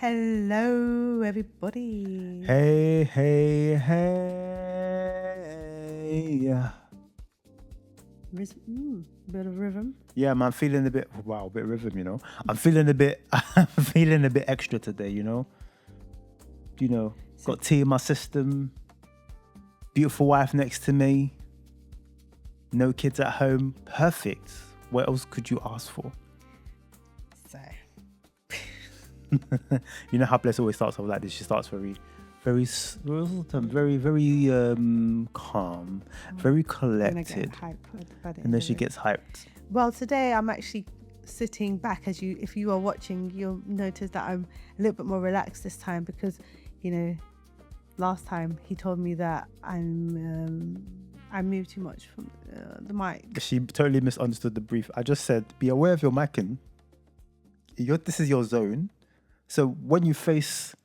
Hello, everybody. Hey. Bit of rhythm. Yeah, man, feeling a bit rhythm, you know. I'm feeling a bit extra today, you know. Got tea in my system. Beautiful wife next to me. No kids at home. Perfect. What else could you ask for? So, You know how Bless always starts off like this. She starts very calm, very collected, and then she gets hyped. Well, today I'm actually sitting back. If you are watching, you'll notice that I'm a little bit more relaxed this time because, last time he told me that I moved too much from the mic. She totally misunderstood the brief. I just said, be aware of your micing. This is your zone. So when you face,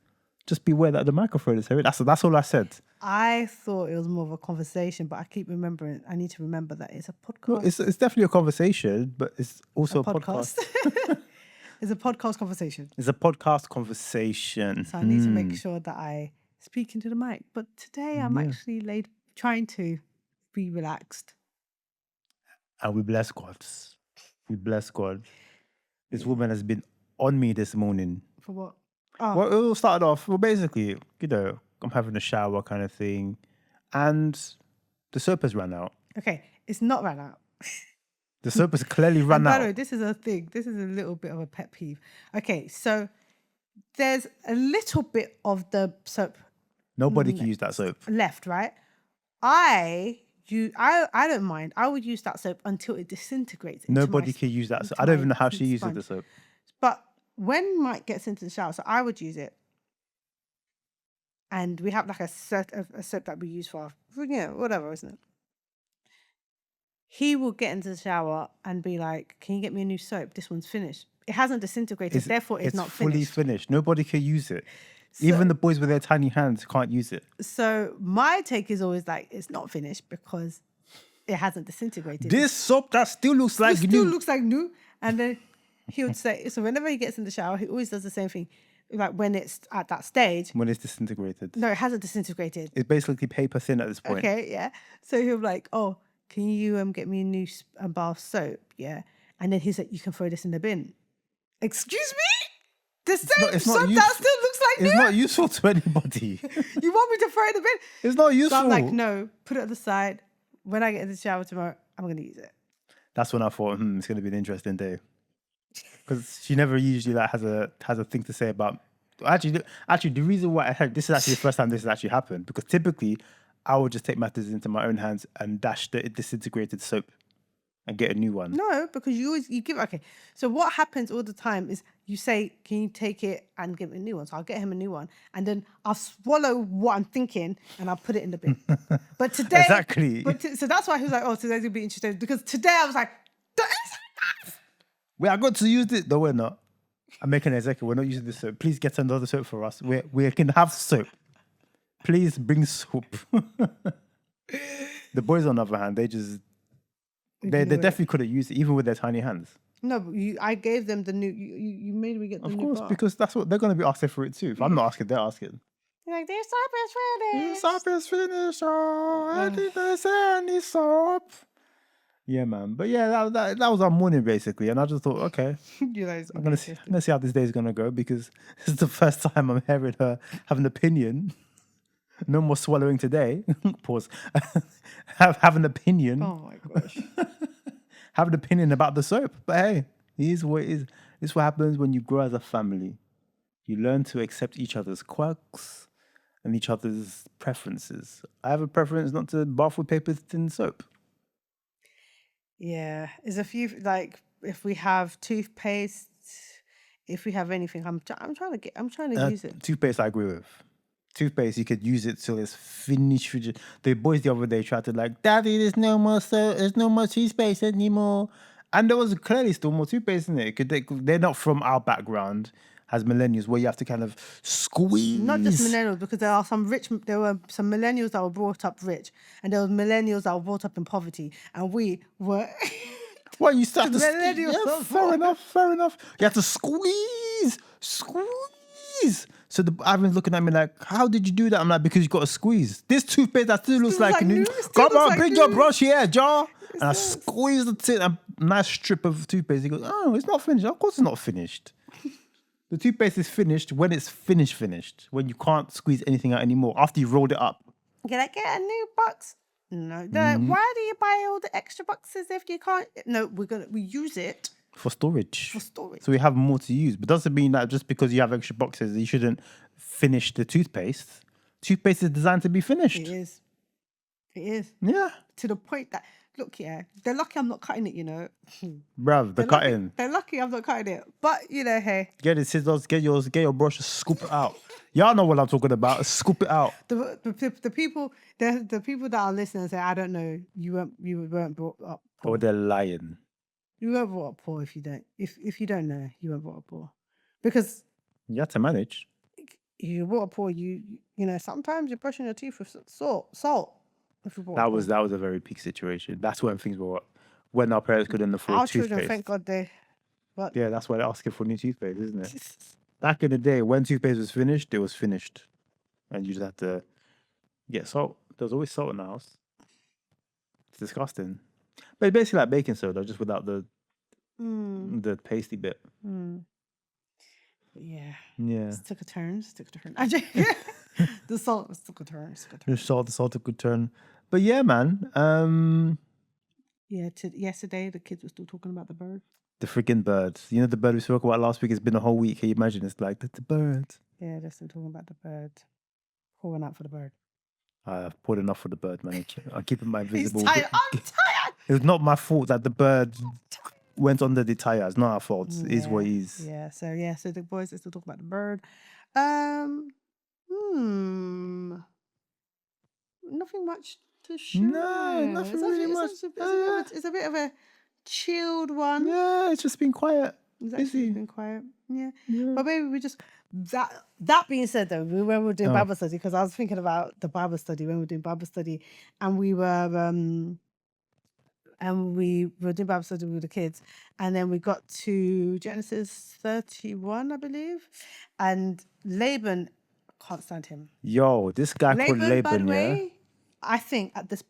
just be aware that the microphone is here. That's all I said. I thought it was more of a conversation, but I keep remembering. I need to remember that it's a podcast. Well, it's definitely a conversation, but it's also a podcast. It's a podcast conversation. It's a podcast conversation. So I need to make sure that I speak into the mic. But today I'm actually trying to be relaxed. And we bless God. This woman has been on me this morning. For what? Oh. Well, it all started off, basically, I'm having a shower kind of thing. And the soap has run out. Okay, it's not run out. The soap has clearly run out. By the way, this is a thing. This is a little bit of a pet peeve. Okay, so there's a little bit of the soap. Nobody can use that soap. Left, right? I don't mind. I would use that soap until it disintegrates. Nobody can use that soap. I don't even know how she uses the soap. But when Mike gets into the shower, so I would use it. And we have like a soap that we use for whatever, isn't it? He will get into the shower and be like, can you get me a new soap? This one's finished. It hasn't disintegrated, therefore it's not finished. It's fully finished. Nobody can use it. So, even the boys with their tiny hands can't use it. So my take is always like, it's not finished because it hasn't disintegrated. This soap that still looks like new. Still looks like new. And then he would say, so whenever he gets in the shower, he always does the same thing. Like when it's at that stage. When it's disintegrated. No, it hasn't disintegrated. It's basically paper thin at this point. Okay, yeah. So he'll be like, oh, can you get me a new bar of soap? Yeah. And then he's like, you can throw this in the bin. Excuse me? The same soap that still looks like new? It's not useful to anybody. You want me to throw it in the bin? It's not useful. So I'm like, no, put it on the side. When I get in the shower tomorrow, I'm going to use it. That's when I thought, it's going to be an interesting day. Because she never usually has a thing to say about. Actually, the reason why this is actually the first time this has actually happened, because typically I would just take matters into my own hands and dash the disintegrated soap and get a new one. No, because you give. Okay, so what happens all the time is you say, "Can you take it and give me a new one?" So I'll get him a new one, and then I'll swallow what I'm thinking and I'll put it in the bin. But today, exactly. So that's why he was like, "Oh, today's gonna be interesting," because today I was like, Wait, I got to use it. No, we're not. I'm making an executive. We're not using this soap. Please get another soap for us. We can have soap. Please bring soap. The boys, on the other hand, they definitely couldn't use it, even with their tiny hands. No, but I gave them the new. You made me get the new. Of course, bar. because that's what they're going to be asking for it too. If I'm not asking, they're asking. You're like, their soap is finished. The soap is finished. Oh, I didn't say any soap. Yeah, man. But yeah, that was our morning basically, and I just thought, okay, I'm gonna see how this day is gonna go, because this is the first time I'm hearing her have an opinion. No more swallowing today. Pause. have an opinion. Oh my gosh. Have an opinion about the soap. But hey, it is what it is. This is what happens when you grow as a family. You learn to accept each other's quirks and each other's preferences. I have a preference not to bath with paper thin soap. Yeah, there's a few, like if we have toothpaste, if we have anything, I'm trying to use it. Toothpaste, I agree with. Toothpaste, you could use it till it's finished. The boys the other day tried to like, Daddy, there's no more toothpaste anymore, and there was clearly still more toothpaste in it. They're not from our background as millennials, where you have to kind of squeeze. Not just millennials, because there were some millennials that were brought up rich, and there were millennials that were brought up in poverty, and we were. Well, you start to fair enough. You have to squeeze squeeze. So the Ivan's looking at me like, how did you do that? I'm like, because you got to squeeze. This toothpaste that still looks like new. Come on, bring your brush here, Jar. And I squeeze the tin, a nice strip of toothpaste. He goes, oh, it's not finished. Of course it's not finished. The toothpaste is finished when it's finished. When you can't squeeze anything out anymore after you rolled it up. Can I get a new box? No. Why do you buy all the extra boxes if you can't? No, we use it for storage. For storage. So we have more to use. But doesn't mean that just because you have extra boxes, you shouldn't finish the toothpaste. Toothpaste is designed to be finished. It is. It is. Yeah. To the point that, look, yeah, they're lucky I'm not cutting it, you know. Bruv, the cutting. They're lucky I'm not cutting it. But, you know, hey. Get the scissors, get your brush, scoop it out. Y'all know what I'm talking about. Scoop it out. The people that are listening say, I don't know, you weren't brought up poor. Or they're lying. You weren't brought up poor if you don't. If you don't know, you weren't brought up poor. Because you have to manage. You brought up poor, you know, sometimes you're brushing your teeth with salt. That was a very peak situation. That's when things were when our parents couldn't afford our toothpaste. Children, thank God but yeah, that's why they're asking for new toothpaste, isn't it? Back in the day, when toothpaste was finished, it was finished. And you just had to get salt. There was always salt in the house. It's disgusting. But it's basically like baking soda, just without the pasty bit. Yeah. Yeah. It took a turn. The salt took a turn. The salt took a good turn. But yeah, man. Yesterday, the kids were still talking about the bird. The freaking bird. You know the bird we spoke about last week? It's been a whole week. Can you imagine? It's like, the bird. Yeah, they're still talking about the bird. Pouring out for the bird. I've poured enough for the bird, man. I'm keeping my visible. He's tired. I'm tired. It's not my fault that the bird went under the tire. It's not our fault. It is what it is. Yeah, so the boys are still talking about the bird. Nothing much to share. No, nothing really much. It's a bit of a chilled one. Yeah, it's just been quiet. It's actually been quiet. Yeah. But maybe we just that being said though, when we were doing Bible study, because I was thinking about the Bible study when we were doing Bible study, and we were doing Bible study with the kids, and then we got to Genesis 31, I believe, and Laban, I can't stand him. Yo, this guy called Laban, by the way, yeah. I think at this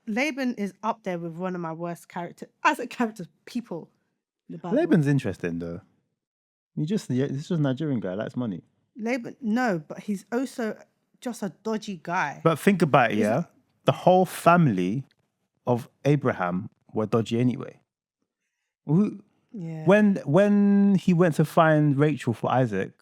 Laban is up there with one of my worst characters people. Laban's interesting though. He's just a Nigerian guy, likes money. Laban, no, but he's also just a dodgy guy. But think about it, the whole family of Abraham were dodgy anyway. Yeah. When he went to find Rachel for Isaac,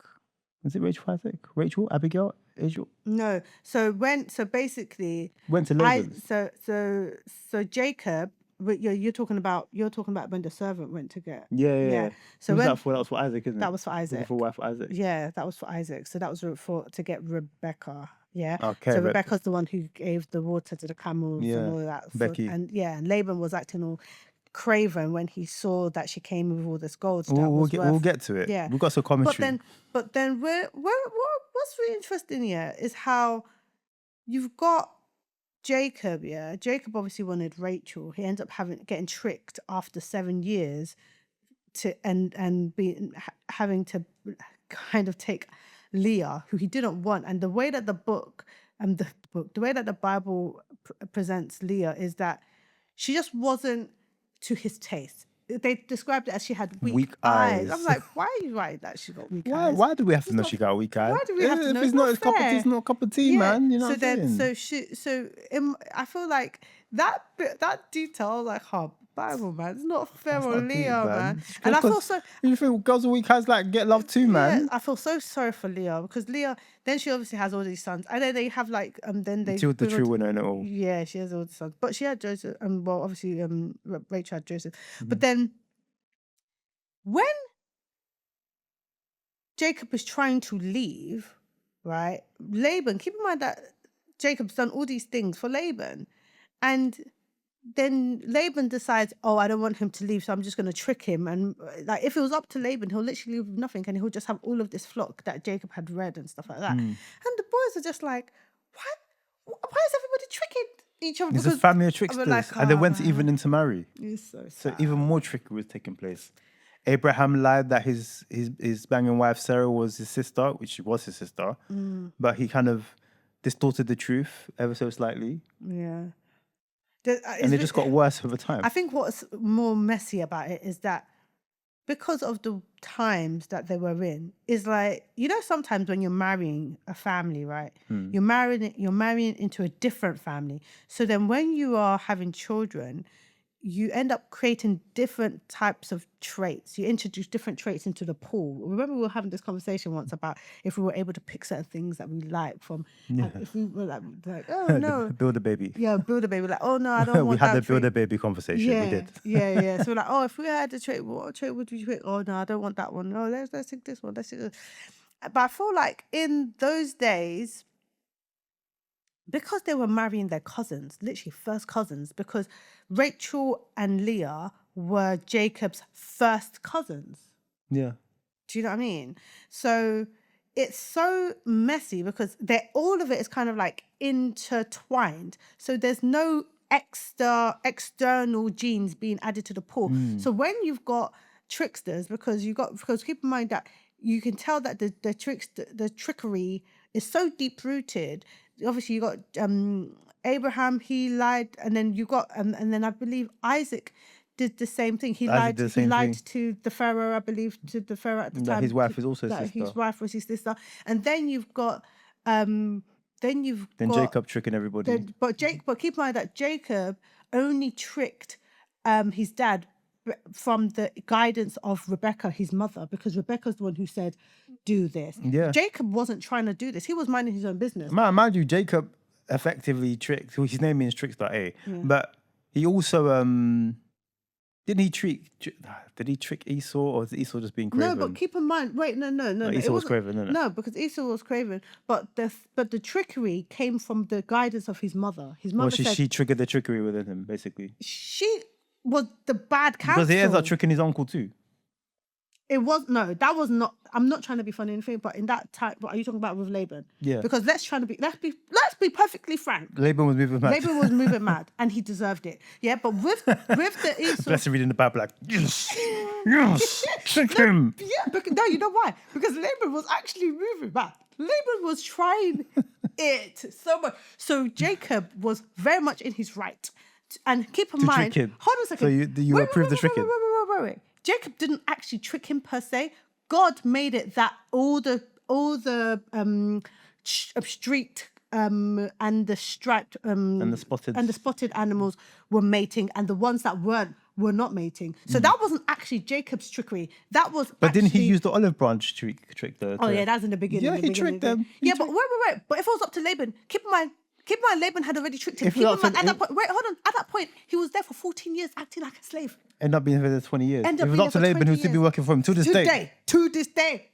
was it Rachel for Isaac? Rachel? Abigail? Israel? No. So basically went to Laban. So Jacob, you're talking about when the servant went to get. Yeah. So that was for Isaac, isn't it? That was for Isaac. For wife for Isaac. Yeah, that was for Isaac. So that was to get Rebecca. Yeah. Okay. So Rebecca's the one who gave the water to the camels and all that. Becky. And Laban was acting all craven when he saw that she came with all this gold. We'll get to it. Yeah. We've got some commentary. But then what's really interesting here is how you've got Jacob. Yeah, Jacob obviously wanted Rachel. He ends up getting tricked after 7 years having to kind of take Leah, who he didn't want. And the way that the way that the Bible presents Leah is that she just wasn't to his taste. They described it as she had weak eyes. I'm like, why are you writing that she got weak eyes? Why do we have to know she got weak eyes? Why do we have to know? If it's not his cup of tea, it's not a cup of tea, man. You know what I'm saying? I feel like that detail, I was like, Bible, man, it's not fair on Leah, man. And I feel so. You think girls with weak eyes get love too, man? Yeah, I feel so sorry for Leah because Leah. Then she obviously has all these sons, and then they have then they. The true winner in it all. Yeah, she has all the sons, but she had Joseph. Well, obviously, Rachel had Joseph, but then when Jacob is trying to leave, right? Laban, keep in mind that Jacob's done all these things for Laban, and then Laban decides, I don't want him to leave, so I'm just going to trick him. And if it was up to Laban, he'll literally leave with nothing, and he'll just have all of this flock that Jacob had read and stuff like that. And the boys are just like, why is everybody tricking each other? It's a family of tricksters, and they went to even intermarry. It's so sad. So even more trickery was taking place. Abraham lied that his banging wife Sarah was his sister, which she was his sister, but he kind of distorted the truth ever so slightly. Yeah. And it just got worse over time. I think what's more messy about it is that because of the times that they were in, is like, you know, sometimes when you're marrying a family, right? You're marrying into a different family. So then when you are having children, you end up creating different types of traits. You introduce different traits into the pool. Remember we were having this conversation once about if we were able to pick certain things that we like from, if we were like oh no. Build a baby. Yeah, build a baby. Like, oh no, I don't want that We had the trait. build a baby conversation. Yeah, we did. yeah. So we're like, oh, if we had a trait, what trait would we pick? Oh no, I don't want that one. No, let's take this one. Let's take this. But I feel like in those days, because they were marrying their cousins, literally first cousins, because Rachel and Leah were Jacob's first cousins. Yeah. Do you know what I mean? So it's so messy because all of it is kind of like intertwined. So there's no external genes being added to the pool. So when you've got tricksters, because keep in mind that you can tell that the trickery is so deep rooted. Obviously, you got Abraham. He lied, and then you got and then I believe Isaac did the same thing. He lied to the Pharaoh. I believe to the Pharaoh at the time. His wife is also his sister. His wife was his sister, and then you've got Jacob tricking everybody. But keep in mind that Jacob only tricked his dad from the guidance of Rebecca, his mother, because Rebecca's the one who said, do this. Yeah. Jacob wasn't trying to do this. He was minding his own business. Mind you, Jacob effectively tricked, well, his name means trickster, but he also, did he trick Esau, or is Esau just being craven? No, but keep in mind, no. Esau was craven, isn't it? No, because Esau was craven, but the trickery came from the guidance of his mother. His mother said, she triggered the trickery within him, basically. She was the bad counsel. Because he ends up tricking his uncle too. That was not. I'm not trying to be funny or anything, but in that time, what are you talking about with Laban? Yeah. Because let's be perfectly frank. Laban was moving mad. And he deserved it. Yeah, but with the Esau. Blessed reading the Bible like yes, trick him. Yeah, you know why? Because Laban was actually moving mad. Laban was trying it so much. So Jacob was very much in his right. And keep in mind, hold on a second. So you approve the tricking? Wait. Jacob didn't actually trick him per se. God made it that all the streaked and the striped and the spotted animals were mating, and the ones that weren't were not mating. So that wasn't actually Jacob's trickery. That was. But didn't he use the olive branch trick? Yeah, that's in the beginning. Yeah, he tricked them. But wait. But if it was up to Laban, keep in mind, Laban had already tricked him. At that point, he was there for 14 years acting like a slave. End up being there for 20 years. If it was up to Laban, he would still be working for him to this day. To this day.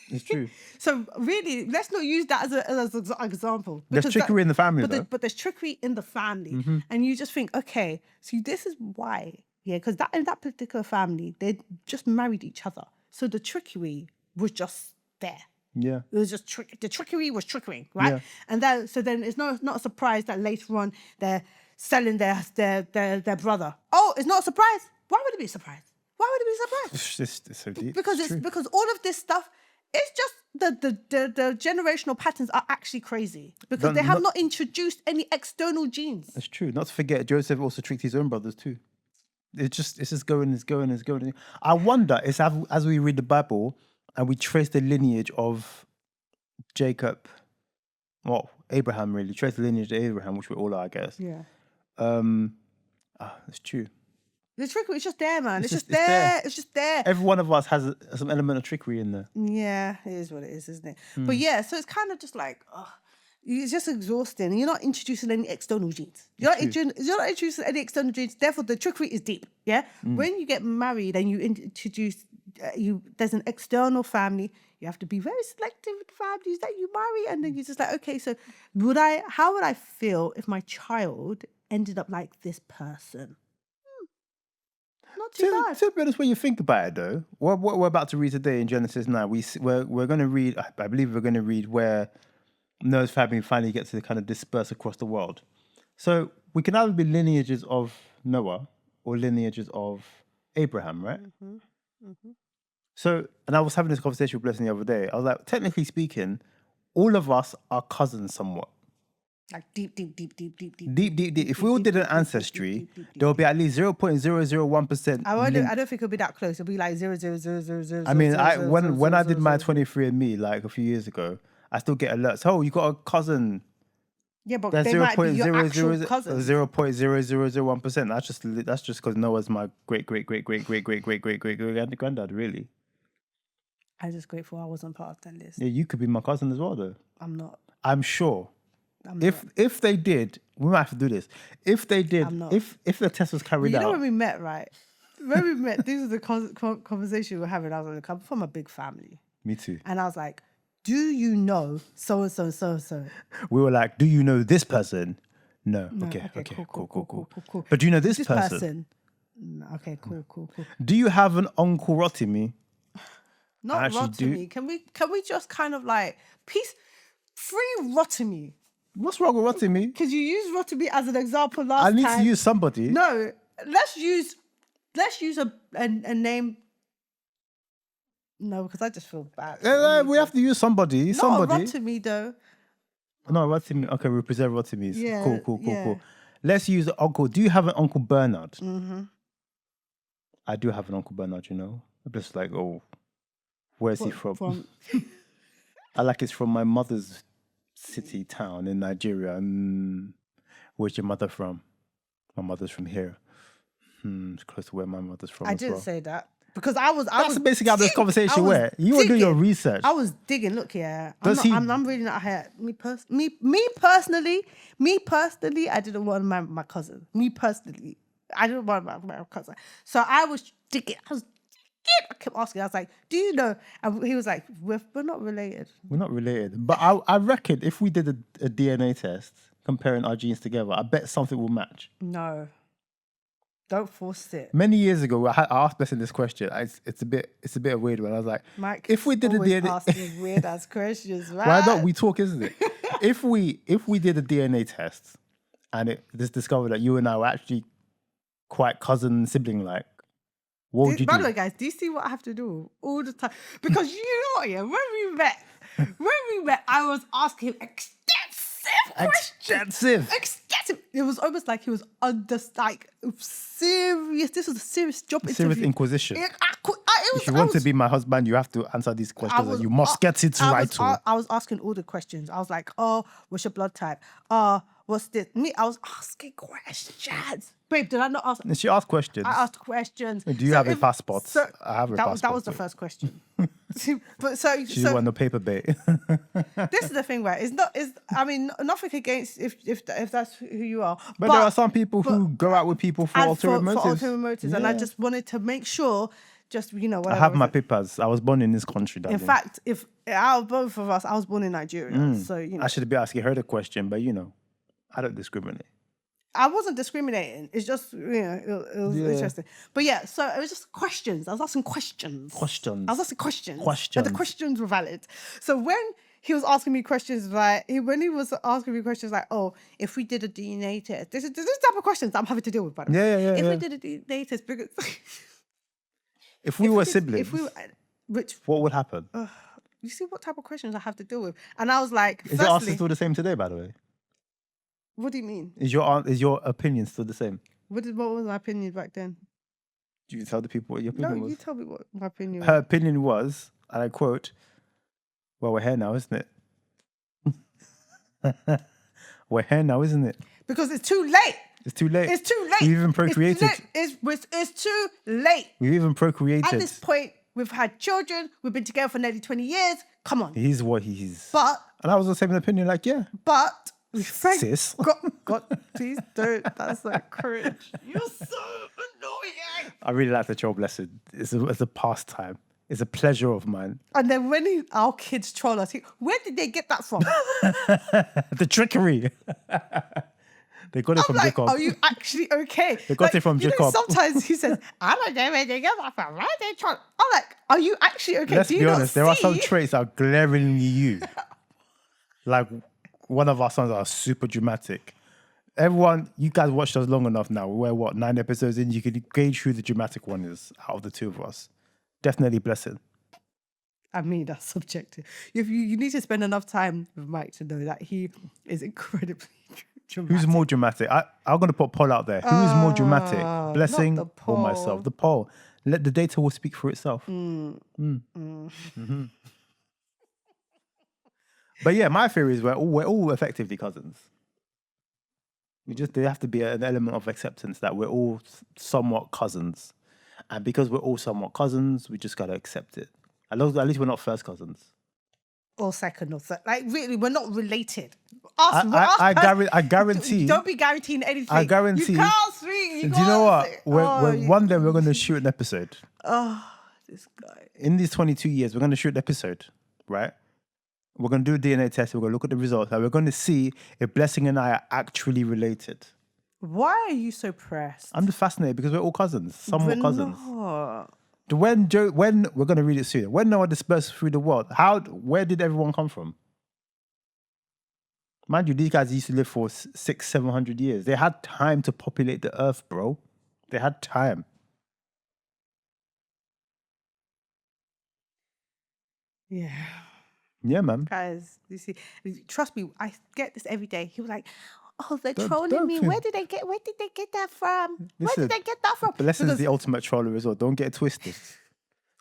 It's true. So really, let's not use that as an example. There's trickery in the family, though. But there's trickery in the family. And you just think, okay, so this is why. Yeah, because in that particular family, they just married each other. So the trickery was just there. Yeah, it was just the trickery was trickering, right? Yeah. And then it's not a surprise that later on they're selling their brother. Oh, it's not a surprise. Why would it be a surprise? It's so deep. Because all of this stuff, it's just the generational patterns are actually crazy because they have not introduced any external genes. That's true. Not to forget, Joseph also tricked his own brothers too. It's just going. I wonder, as we read the Bible and we trace the lineage of Jacob, well, Abraham really, trace the lineage of Abraham, which we all are, I guess. Yeah. It's true. The trickery is just there, man. It's just there. Every one of us has some element of trickery in there. Yeah, it is what it is, isn't it? But yeah, so it's kind of just like, it's just exhausting. And you're not introducing any external genes. You're not introducing any external genes. Therefore, the trickery is deep. Yeah. When you get married and you introduce, there's an external family. You have to be very selective with the families that you marry, and then you're just like, okay, so how would I feel if my child ended up like this person? Not too bad. To be honest, when you think about it, though, what we're about to read today in Genesis 9, we're going to read. I believe we're going to read where Noah's family finally gets to kind of disperse across the world. So we can either be lineages of Noah or lineages of Abraham, right? Mm-hmm. So, and I was having this conversation with Blessing the other day. I was like, technically speaking, all of us are cousins somewhat. Like deep. If we all did an ancestry, there will be at least 0.001%. I don't think it'll be that close. It'll be like 0.0000000. I mean, when I did my 23andMe like a few years ago, I still get alerts. Oh, you got a cousin. Yeah, but they might be your actual cousins. 0.0001%. That's just because Noah's my great granddad, really. I'm just grateful I wasn't part of that list. Yeah, you could be my cousin as well, though. I'm not. I'm sure. If they did, we might have to do this. If they did, if the test was carried out. You know when we met, right? When we met, these are the conversation we were having. I was like, I'm from a big family. Me too. And I was like, do you know so-and-so, so-and-so? We were like, do you know this person? No. Okay, cool. But do you know this person? No, okay, cool. Do you have an Uncle Rotimi? Not Rotimi. Can we just kind of like, free Rotimi? What's wrong with Rotimi? Because you used Rotimi as an example last time. I need to use somebody. No, let's use a name. No, because I just feel bad. We have to use somebody. Not Rotimi though. No, Rotimi. Okay, we preserve Rotimis. Yeah, cool. Let's use Uncle. Do you have an Uncle Bernard? Mm-hmm. I do have an Uncle Bernard, you know. I'm just like, where's he from? I like it's from my mother's town in Nigeria. Where's your mother from? My mother's from here. It's close to where my mother's from. I didn't say that because I was. That's basically how this conversation went. You were doing your research. I was digging. Look, yeah, I'm really not here. Me personally, I didn't want my cousin. Me personally, I didn't want my cousin. So I was digging. I kept asking. I was like, "Do you know?" And he was like, "We're not related." We're not related, but I reckon if we did a DNA test comparing our genes together, I bet something will match. No, don't force it. Many years ago, I asked Blessing this question. It's a bit of a weird one. I was like, Mike, if we did a DNA, asking weird ass questions, right? Why not? We talk, isn't it? If we did a DNA test and it just discovered that you and I were actually quite cousin sibling like. What would you do? By the way, guys, do you see what I have to do all the time? Because you know what, yeah, when we met, I was asking him extensive. It was almost like he was under serious. This was a serious job interview. Serious inquisition. If you want to be my husband, you have to answer these questions, and you must get it right. I was asking all the questions. I was like, "Oh, what's your blood type? What's this?" I was asking questions. Babe, did I not ask? She asked questions. I asked questions. Do you have a passport? I have a passport. That was the first question. But she want no paper bait. This is the thing, where nothing against if that's who you are. But there are some people who go out with people for ulterior motives. And I just wanted to make sure. Whatever. I have my papers. I was born in this country, darling. In fact, if out of both of us, I was born in Nigeria. So, I should be asking her the question, but I don't discriminate. I wasn't discriminating. It's just, it was interesting. But yeah, so it was just questions. I was asking questions. And the questions were valid. So when he was asking me questions like, oh, if we did a DNA test, this type of questions that I'm having to deal with, by the way. If we did a DNA test, because... If we were siblings, what would happen? You see what type of questions I have to deal with? And I was like, is your answer still the same today, by the way? What do you mean? Is your opinion still the same? What was my opinion back then? Do you tell the people what your opinion was? No, you tell me what my opinion was. Her opinion was, and I quote, "Well, we're here now, isn't it? We're here now, isn't it? Because it's too late. It's too late. It's too late. We've even procreated. It's too late. We've even procreated. At this point, we've had children. We've been together for nearly 20 years. Come on. He's what he is. And I was the same opinion, like, yeah. But... Sis. God, please don't. That's like cringe. You're so annoying. I really like the job lesson. It's a pastime. It's a pleasure of mine. And then when our kids troll us, where did they get that from? The trickery. They got it from Jacob. Are you actually okay? They got it from Jacob. Sometimes he says, I don't know where they get that from. Why are they troll? I'm like, are you actually okay? Let's be honest. There are some traits that are glaringly you. Like, one of our sons are super dramatic. Everyone, you guys watched us long enough now. We're 9 episodes in? You can gauge who the dramatic one is out of the two of us. definitely blessing. I mean, that's subjective. You need to spend enough time with Mike to know that he is incredibly dramatic. Who's more dramatic? I'm going to put a poll out there. Who is more dramatic? Blessing not the or myself? The poll. Let the data will speak for itself. But yeah, my theory is we're all effectively cousins. There have to be an element of acceptance that we're all somewhat cousins. And because we're all somewhat cousins, we just got to accept it. At least we're not first cousins. Or second or third. Like, really, we're not related. I guarantee. Don't be guaranteeing anything. I guarantee. You can't speak. Do you know what? One day we're going to shoot an episode. Oh, this guy. In these 22 years, we're going to shoot an episode, right? We're going to do a DNA test. We're going to look at the results. And we're going to see if Blessing and I are actually related. Why are you so pressed? I'm just fascinated because we're all cousins. Somewhat cousins. Not. When we're going to read it soon. When Noah dispersed through the world, where did everyone come from? Mind you, these guys used to live for 600-700 years. They had time to populate the earth, bro. They had time. Yeah. Yeah, man. Guys, you see, trust me, I get this every day. He was like, "Oh, they're trolling me. Where did they get that from? Where did they get that from?" Blessing's the ultimate troller as well. Don't get it twisted.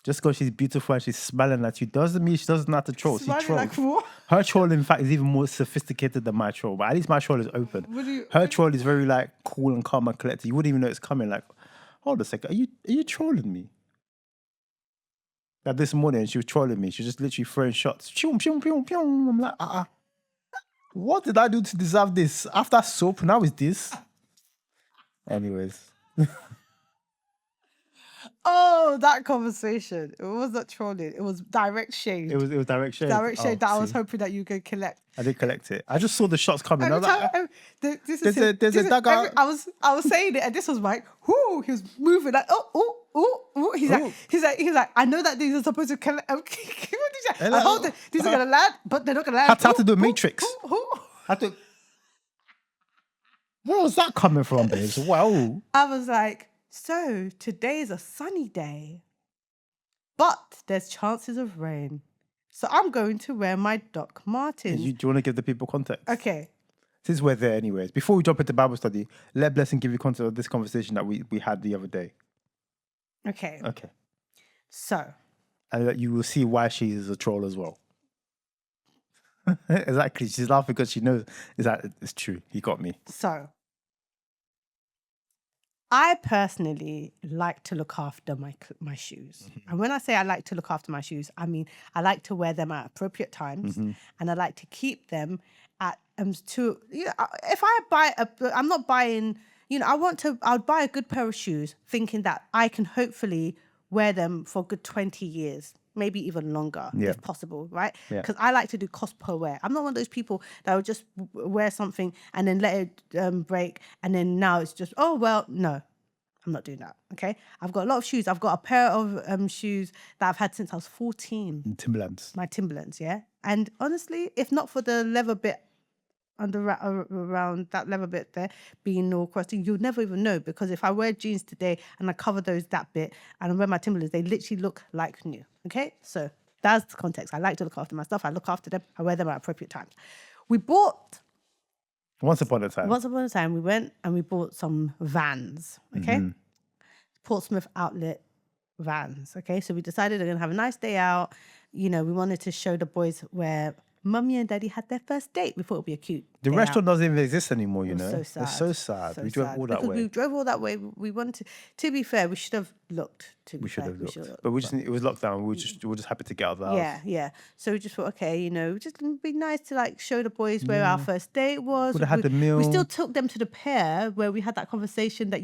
Just because she's beautiful and she's smiling at you doesn't mean she doesn't know how to troll. She trolls. Like what? Her troll, in fact, is even more sophisticated than my troll. But at least my troll is open. Her troll is very like cool and calm and collected. You wouldn't even know it's coming. Like, hold a second, are you trolling me? Like this morning, she was trolling me. She was just literally throwing shots. Pew, pew, pew, pew. I'm like, what did I do to deserve this? After soap, now is this? Anyways. Oh, that conversation. It was not trolling. It was direct shade. It was direct shade. Direct shade that I was hoping that you could collect. I did collect it. I just saw the shots coming. I was like, there's a dugout. I was saying it, and this was Mike. Whoo, he was moving like, oh. He's like, I know that these are supposed to collect. I hold it. These are gonna land, but they're not gonna land. Had to do a matrix. Where was that coming from, babes? Wow. I was like, so today is a sunny day, but there's chances of rain. So I'm going to wear my Doc Martens. Do you want to give the people context? Okay. Since we're there anyways, before we jump into Bible study, let Blessing give you context of this conversation that we had the other day. Okay. So. And you will see why she is a troll as well. Exactly. She's laughing because she knows it's true. He got me. So. I personally like to look after my shoes. Mm-hmm. And when I say I like to look after my shoes, I mean I like to wear them at appropriate times, mm-hmm. and I like to keep them at if I buy I'm not buying, I'll buy a good pair of shoes thinking that I can hopefully wear them for a good 20 years, maybe even longer, if possible, right? Because I like to do cost per wear. I'm not one of those people that will just wear something and then let it break, and then now it's just, oh, well, no, I'm not doing that, okay? I've got a lot of shoes. I've got a pair of shoes that I've had since I was 14. Timberlands. My Timberlands, yeah? And honestly, if not for the leather bit around that leather bit there being all crusty, you'll never even know, because if I wear jeans today and I cover that bit and I wear my Timberlands, they literally look like new. Okay, so that's the context. I like to look after my stuff. I look after them. I wear them at appropriate times. Once upon a time, we went and we bought some Vans. Okay, mm-hmm. Portsmouth outlet Vans. Okay, so we decided we're gonna have a nice day out. We wanted to show the boys where Mummy and Daddy had their first date. We thought it would be a cute The restaurant doesn't even exist anymore, you know. So sad. It's so sad. We drove all that way. We drove all that way. We wanted to be fair, we should have looked. We should have looked. But it was lockdown. We were just happy to get out of the house. Yeah. So we just thought, okay, just be nice to like show the boys where our first date was. Would have had the meal. We still took them to the pair where we had that conversation that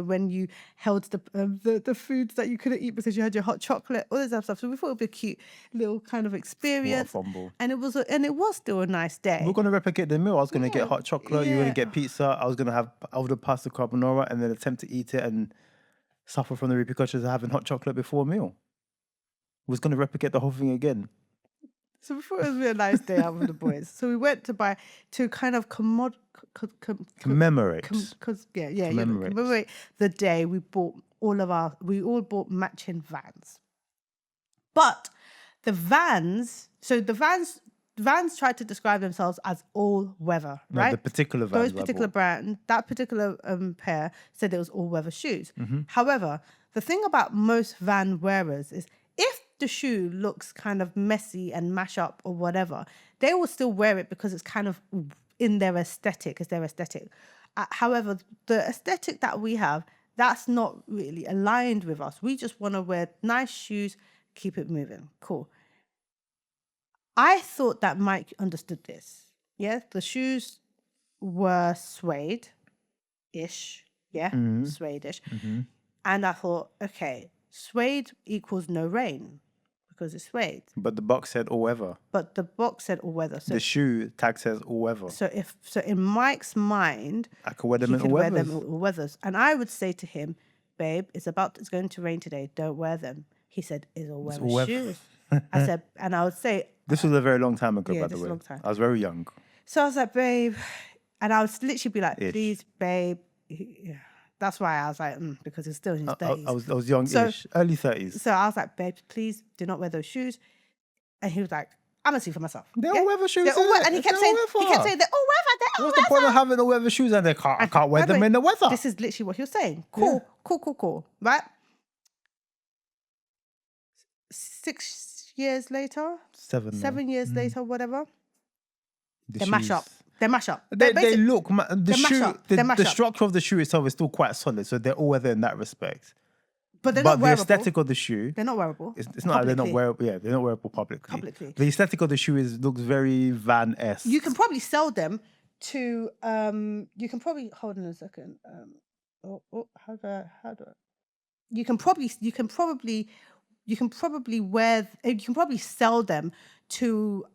when you held the foods that you couldn't eat because you had your hot chocolate, all this other stuff. So we thought it would be a cute little kind of experience. What a fumble. And it was still a nice day. We're gonna replicate the meal. I was gonna get hot chocolate. You were gonna get pizza. I was gonna have the pasta carbonara and then attempt to eat it and suffer from the repercussions of having hot chocolate before a meal. Was gonna replicate the whole thing again. So before it was a nice day out with the boys. So we went to kind of commemorate the day we all bought matching Vans. But the Vans tried to describe themselves as all-weather, right? The particular Vans. Those particular brand, that particular pair said it was all-weather shoes. Mm-hmm. However, the thing about most Van wearers is if the shoe looks kind of messy and mash up or whatever, they will still wear it because it's kind of in their aesthetic, it's their aesthetic. However, the aesthetic that we have, that's not really aligned with us. We just want to wear nice shoes, keep it moving. Cool. I thought that Mike understood this. Yeah, the shoes were suede-ish. Yeah, suede-ish. Mm-hmm. And I thought, okay, suede equals no rain because it's suede. But the box said all weather. But the box said all weather. So the shoe tag says all weather. So in Mike's mind, I could wear them in all weathers. All weathers. And I would say to him, babe, it's going to rain today. Don't wear them. He said, it's all weather shoes. I said, and I would say, this was a very long time ago, by the way. This was a long time. I was very young. So I was like, babe, and I would literally be like, please, babe. Yeah. That's why I was like, because he's still in his 30s. I was young-ish, early 30s. So I was like, babe, please do not wear those shoes. And he was like, I'm going to see for myself. They're all weather shoes, and he kept saying, they're all weather, What's the point of having all weather shoes and I can't wear them in the weather? This is literally what he was saying. Cool. Right? 6 years later? 7 years later, whatever. They mash up. They look, the structure of the shoe itself is still quite solid, so they're all weather in that respect. But they're not wearable. The aesthetic of the shoe, they're not wearable. It's not that they're not wearable. Yeah, they're not wearable publicly. The aesthetic of the shoe looks very Van-esque. You can probably sell them to. You can probably hold on a second. How do I? You can probably sell them to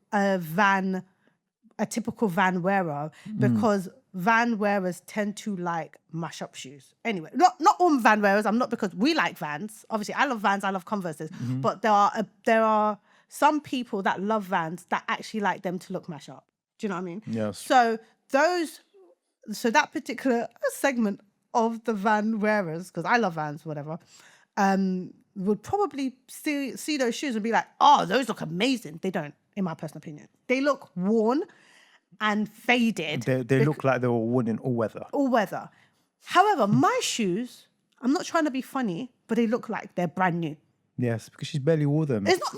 a typical Van wearer because Van wearers tend to like mash up shoes. Anyway, not all Van wearers. Because we like Vans. Obviously, I love Vans. I love Converses. But there are some people that love Vans that actually like them to look mash up. Do you know what I mean? Yes. So that particular segment of the Van wearers, because I love Vans, whatever, would probably see those shoes and be like, oh, those look amazing. They don't, in my personal opinion. They look worn and faded. They look like they were worn in all weather. All weather. However, my shoes, I'm not trying to be funny, but they look like they're brand new. Yes, because she's barely wore them. It's not...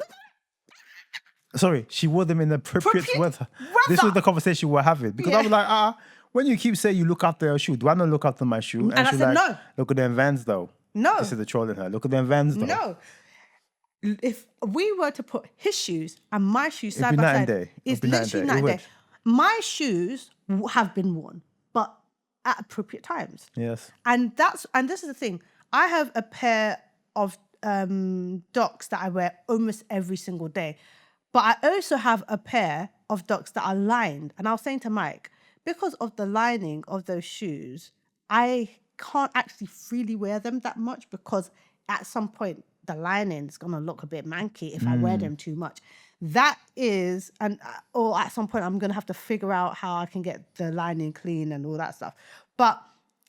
Sorry, she wore them in appropriate weather. This was the conversation we were having. Because I was like, when you keep saying you look after your shoe, do I not look after my shoe? And I said, like, no. Look at them Vans, though. No. This is the troll in her. Look at them Vans, though. No. If we were to put his shoes and my shoes side by side, it's literally night and day. My shoes have been worn, but at appropriate times. Yes. And this is the thing. I have a pair of Docs that I wear almost every single day. But I also have a pair of Docs that are lined. And I was saying to Mike, because of the lining of those shoes, I can't actually freely wear them that much because at some point the lining is going to look a bit manky if I wear them too much. That is, or at some point I'm going to have to figure out how I can get the lining clean and all that stuff. But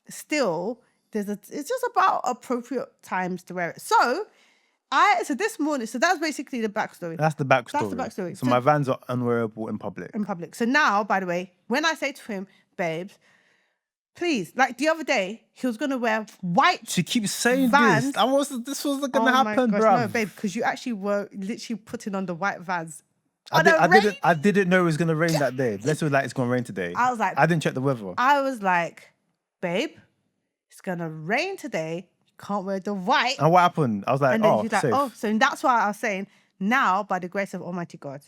still, it's just about appropriate times to wear it. So this morning, that's basically the backstory. That's the backstory. So my Vans are unwearable in public. So now, by the way, when I say to him, babes, please, like the other day, he was going to wear white She keeps saying Vans. This wasn't going to happen, bro. No, babe, because you actually were literally putting on the white Vans. I didn't know it was going to rain that day. Let's say like it's going to rain today. I was like... I didn't check the weather. I was like, babe, it's going to rain today. Can't wear the white. And what happened? I was like, and then he's like, so that's why I was saying, now, by the grace of Almighty God,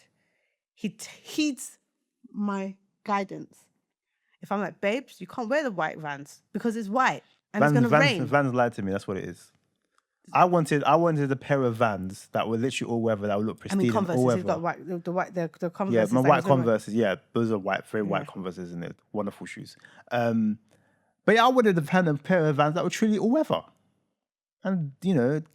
he heeds my guidance. If I'm like, babes, you can't wear the white Vans because it's white and it's going to rain. Vans lied to me. That's what it is. I wanted a pair of Vans that were literally all weather, that would look pristine. Converses, all weather. He's got white, the Converses. Yeah, my white Converses. Yeah, those are very white Converses, isn't it? Wonderful shoes. But yeah, I wanted a pair of Vans that were truly all weather. And,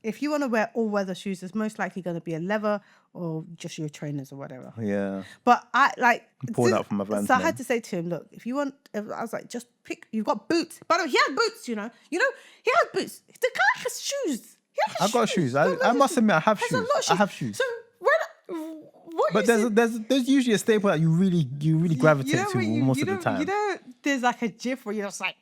if you want to wear all-weather shoes, it's most likely going to be a leather or just your trainers or whatever. Yeah. But I poured out from my Vans. So I had to say to him, look, if you want, I was like, you've got boots. By the way, he had boots, He has boots. The guy has shoes. I've got shoes. I must admit, I have shoes. I have shoes. So what? But there's usually a staple that you really gravitate to most of the time. There's like a gif where you're just like,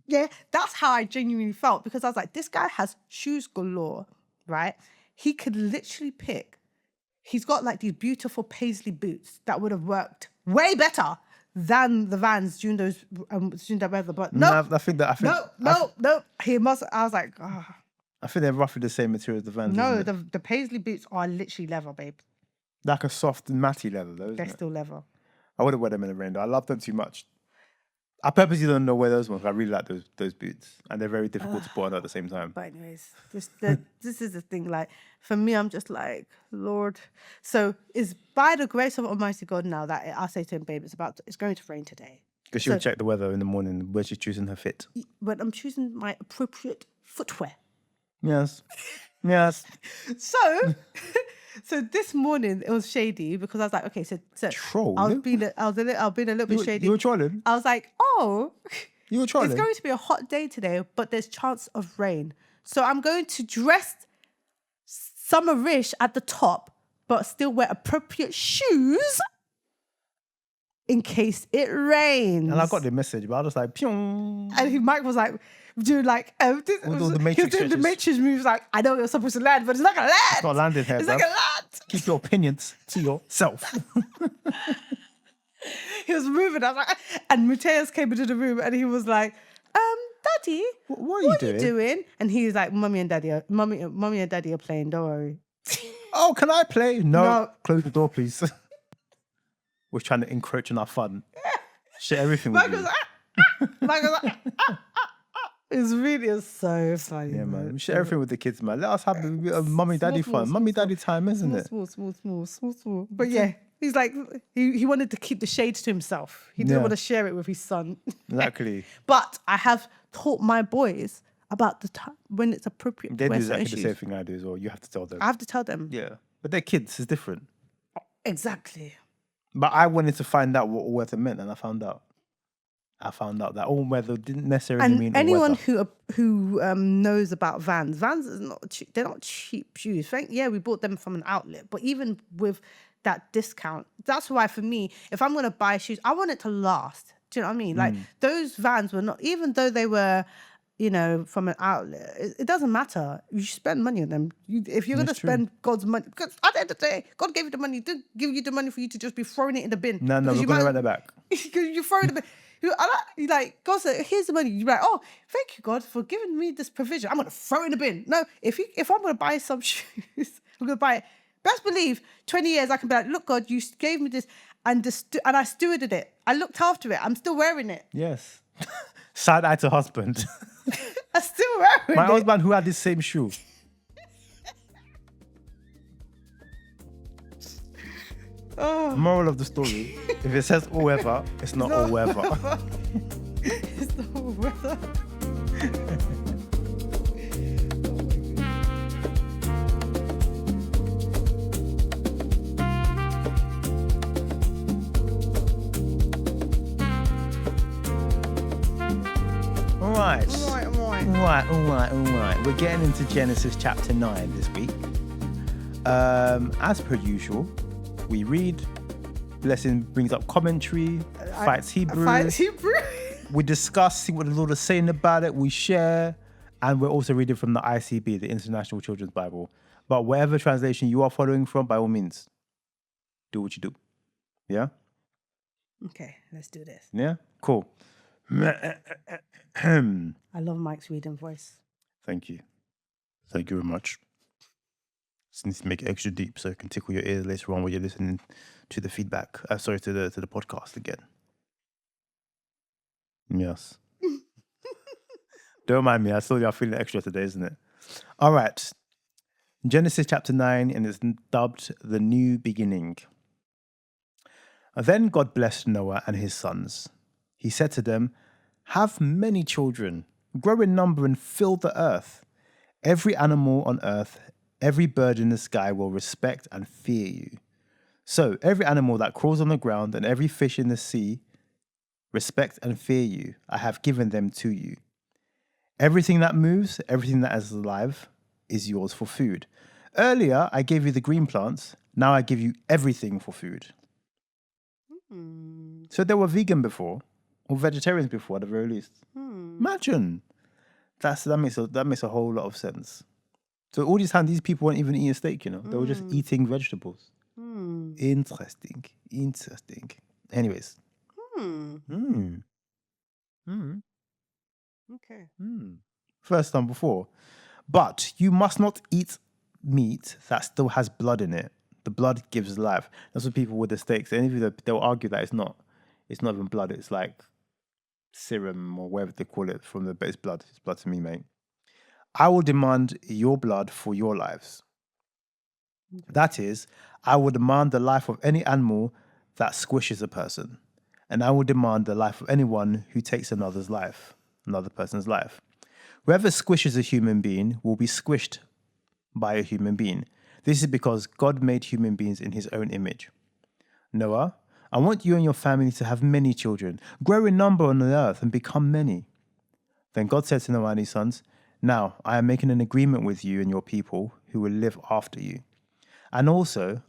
yeah, that's how I genuinely felt, because I was like, this guy has shoes galore, right? He could literally pick. He's got like these beautiful paisley boots that would have worked way better than the Vans during that weather. But no, he must. I was like, oh. I think they're roughly the same material as the Vans. No, the paisley boots are literally leather, babe. Like a soft, matty leather, though. They're still leather. I wouldn't wear them in the rain, though. I love them too much. I purposely don't know where those ones. I really like those boots, and they're very difficult to put on at the same time. But anyways, this is the thing. Like, for me, I'm just like, Lord. So it's by the grace of Almighty God now that I say to him, babe, it's going to rain today. Because she'll check the weather in the morning when she's choosing her fit. But I'm choosing my appropriate footwear. Yes. So this morning it was shady because I was like, okay, so troll. I was being a little bit shady. You were trolling? I was like, oh, you were trolling. It's going to be a hot day today, but there's chance of rain. So I'm going to dress summerish at the top, but still wear appropriate shoes in case it rains. And I got the message, but I was like, pyong. And Mike was like, doing like, all the Matrix he was doing the Matrix moves like, I know you're supposed to land, but it's not going to land. It's not landing here, It's not going to land. Keep your opinions to yourself. He was moving. I was like, and Mateus came into the room and he was like, Daddy, what are you doing? And he was like, Mommy and Daddy are playing, don't worry. Oh, can I play? No. Close the door, please. We're trying to encroach on our fun. Share everything with you. Michael's like, It's really so funny. Yeah, man. We share everything with the kids, man. Let us have a bit of mummy daddy fun. Mummy daddy time, isn't it? Small. But yeah, he's like, he wanted to keep the shades to himself. He didn't want to share it with his son. Exactly. But I have taught my boys about the time when it's appropriate. They do exactly the same thing I do as well. You have to tell them. I have to tell them. Yeah. But they're kids. It's different. Exactly. But I wanted to find out what all weather meant, and I found out that all weather didn't necessarily mean all anyone weather. who knows about Vans is not cheap. They're not cheap shoes. We bought them from an outlet, but even with that discount, that's why for me, if I'm gonna buy shoes, I want it to last. Do you know what I mean? Like those Vans were not, even though they were, from an outlet, it doesn't matter. You spend money on them. If you're going to spend God's money, because at the end of the day, God gave you the money. He didn't give you the money for you to just be throwing it in the bin. No, we're going to rent it back. You throw it in the bin. God said, here's the money. You're like, oh, thank you, God, for giving me this provision. I'm going to throw it in the bin. No, if I'm going to buy some shoes, I'm going to buy it. Best believe, 20 years, I can be like, look, God, you gave me this, and I stewarded it. I looked after it. I'm still wearing it. Yes. Side eye to husband. I'm still wearing it. My husband who had this same shoe. Moral of the story, if it says all weather, it's not all weather. It's not all weather. Right. We're getting into Genesis chapter 9 this week. As per usual, we read, Blessing brings up commentary, fights Hebrew. We discuss, see what the Lord is saying about it, we share, and we're also reading from the ICB, the International Children's Bible. But whatever translation you are following from, by all means, do what you do. Yeah? Okay, let's do this. Yeah? Cool. I love Mike's reading voice. Thank you very much. Just need to make it extra deep so it can tickle your ears later on when you're listening to the feedback. To the podcast again. Yes. Don't mind me. I saw y'all feeling extra today, isn't it? All right. Genesis chapter 9, and it's dubbed The New Beginning. Then God blessed Noah and his sons. He said to them, have many children, grow in number and fill the earth. Every animal on earth, every bird in the sky will respect and fear you. So every animal that crawls on the ground and every fish in the sea respect and fear you. I have given them to you. Everything that moves, everything that is alive is yours for food. Earlier, I gave you the green plants. Now I give you everything for food. So they were vegan before, or vegetarians before at the very least. Imagine. That makes a whole lot of sense. So all this time, these people weren't even eating steak, you know. They were just eating vegetables. Interesting. Anyways. Okay. First time before. But you must not eat meat that still has blood in it. The blood gives life. That's what people with the steaks. And they'll argue that it's not even blood. It's like serum or whatever they call it from but it's blood. It's blood to me, mate. I will demand your blood for your lives. That is, I will demand the life of any animal that squishes a person. And I will demand the life of anyone who takes another person's life. Whoever squishes a human being will be squished by a human being. This is because God made human beings in his own image. Noah, I want you and your family to have many children, grow in number on the earth and become many. Then God said to Noah and his sons, now I am making an agreement with you and your people who will live after you. And I also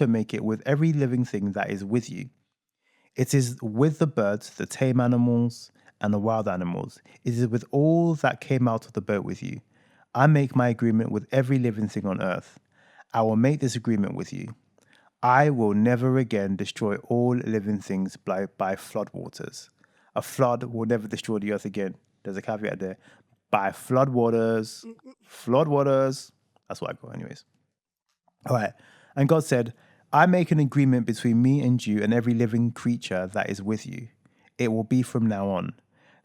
make it with every living thing that is with you. It is with the birds, the tame animals, and the wild animals. It is with all that came out of the boat with you. I make my agreement with every living thing on earth. I will make this agreement with you. I will never again destroy all living things by floodwaters. A flood will never destroy the earth again. There's a caveat there. By floodwaters. Floodwaters. That's what I got anyways. All right. And God said, I make an agreement between me and you and every living creature that is with you. It will be from now on.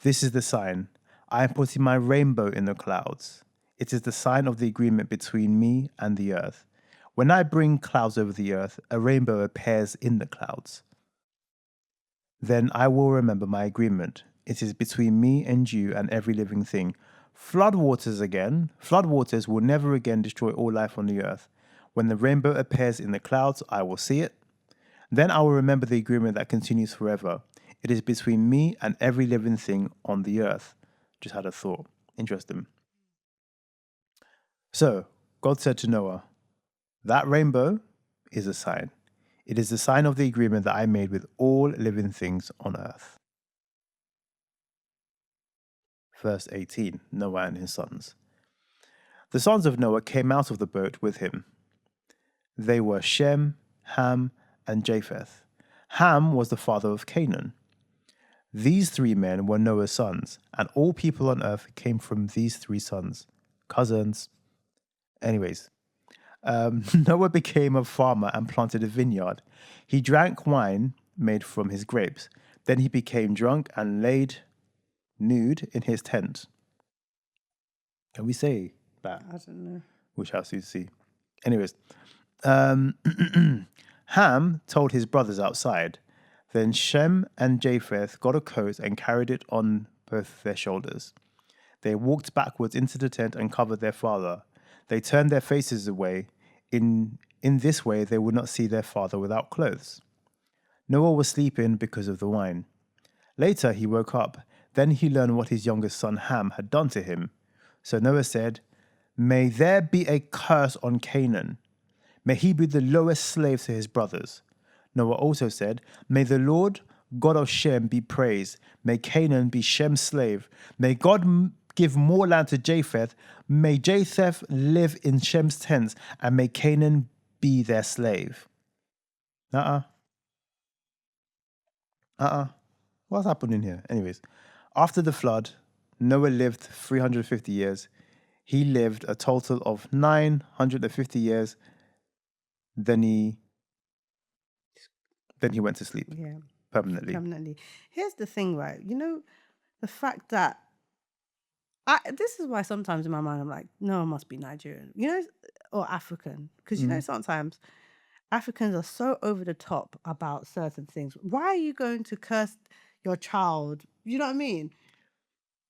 This is the sign. I am putting my rainbow in the clouds. It is the sign of the agreement between me and the earth. When I bring clouds over the earth, a rainbow appears in the clouds. Then I will remember my agreement. It is between me and you and every living thing. Floodwaters will never again destroy all life on the earth. When the rainbow appears in the clouds, I will see it. Then I will remember the agreement that continues forever. It is between me and every living thing on the earth. Just had a thought. Interesting. So, God said to Noah, that rainbow is a sign. It is the sign of the agreement that I made with all living things on earth. Verse 18, Noah and his sons. The sons of Noah came out of the boat with him. They were Shem, Ham, and Japheth. Ham was the father of Canaan. These three men were Noah's sons, and all people on earth came from these three sons, cousins. Anyways, Noah became a farmer and planted a vineyard. He drank wine made from his grapes. Then he became drunk and laid nude in his tent. Can we say that? I don't know. We shall soon see. Anyways, Ham told his brothers outside. Then Shem and Japheth got a coat and carried it on both their shoulders. They walked backwards into the tent and covered their father. They turned their faces away. In this way, they would not see their father without clothes. Noah was sleeping because of the wine. Later, he woke up. Then he learned what his youngest son Ham had done to him. So Noah said, may there be a curse on Canaan. May he be the lowest slave to his brothers. Noah also said, may the Lord God of Shem be praised. May Canaan be Shem's slave. May God give more land to Japheth. May Japheth live in Shem's tents, and may Canaan be their slave. What's happening here? Anyways, after the flood, Noah lived 350 years. He lived a total of 950 years. Then he went to sleep. Yeah. Permanently. Here's the thing, right? You know, the fact that this is why sometimes in my mind I'm like, no, it must be Nigerian, you know, or African. Because, you know, sometimes Africans are so over the top about certain things. Why are you going to curse your child? You know what I mean?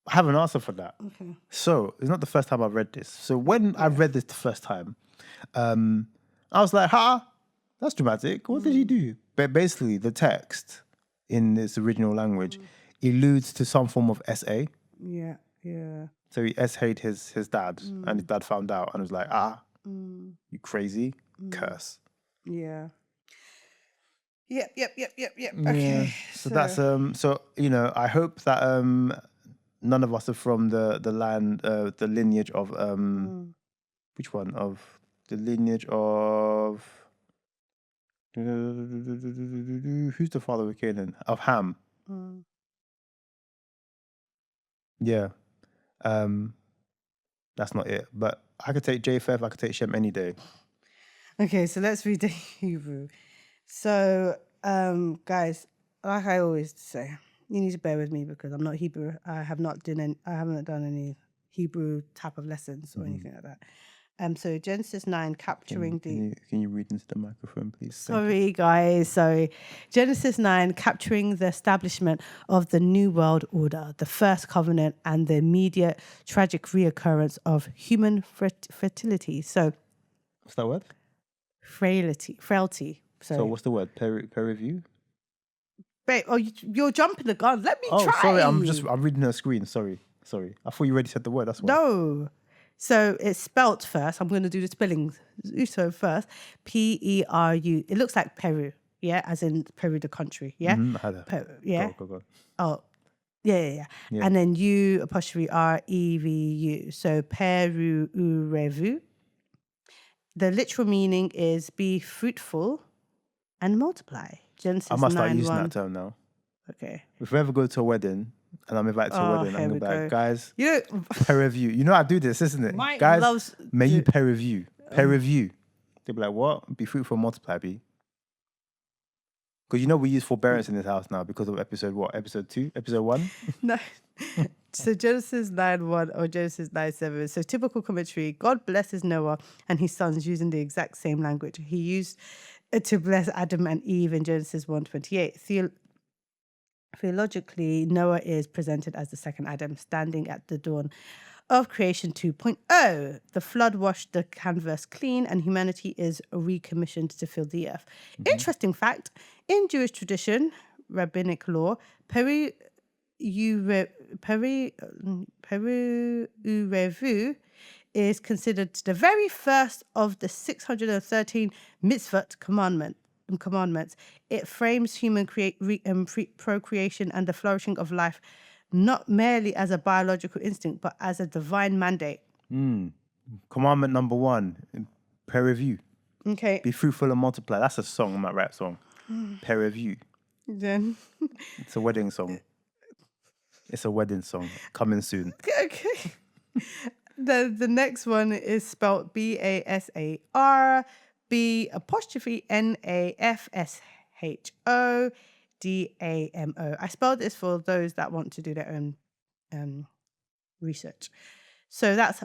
I have an answer for that. Okay. So, it's not the first time I've read this. So, when I read this the first time, I was like, that's dramatic. What did he do? But basically, the text in its original language alludes to some form of SA. Yeah. So he SA'd his dad, and his dad found out and was like, you crazy, curse. Yeah. Yep. Yeah. Okay. So that's so I hope that none of us are from the land the lineage of which one of the lineage of who's the father of Canaan? Of Ham. Yeah. That's not it. But I could take Japheth, I could take Shem any day. Okay, so let's read the Hebrew. So, guys, like I always say, you need to bear with me because I'm not Hebrew. I haven't done any Hebrew type of lessons or anything like that. So Genesis 9 capturing Can you read into the microphone, please? Sorry, guys. Sorry. Genesis 9 capturing the establishment of the New World Order, the first covenant, and the immediate tragic reoccurrence of human fertility. So, what's that word? Frailty. So what's the word? Peer review? Babe, you're jumping the gun. Let me try. Oh, sorry. I'm reading her screen. Sorry. I thought you already said the word. That's why. No. So it's spelt first. I'm going to do the spelling. So first, Peru. It looks like Peru, yeah, as in Peru, the country, yeah. I had that. Yeah. Go. Oh, yeah. And then U'(REVU). So Peru Urevu. The literal meaning is be fruitful and multiply. Genesis 9:1. I must start using that term now. Okay. If we ever go to a wedding and I'm invited to a wedding, I'm gonna be like, guys, peer review. You know I do this, isn't it? Guys, may you peer review. Peer review. They'll be like, what? Be fruitful, multiply, be. Because we use forbearance in this house now because of episode 2? Episode 1? No. So Genesis 9:1 or Genesis 9:7. So typical commentary. God blesses Noah and his sons using the exact same language he used to bless Adam and Eve in Genesis 1:28. Theologically, Noah is presented as the second Adam, standing at the dawn of creation 2.0. The flood washed the canvas clean and humanity is recommissioned to fill the earth. Interesting fact, in Jewish tradition, rabbinic law, Peru Urevu is considered the very first of the 613 mitzvot commandments. It frames human procreation and the flourishing of life not merely as a biological instinct, but as a divine mandate. Commandment number 1, peer review. Okay. Be fruitful and multiply. That's a song, I might rap song. Peer review. Then it's a wedding song. It's a wedding song coming soon. Okay. The next one is spelled BASAR BAPOSTNAFSHODAMO. I spelled this for those that want to do their own research. So that's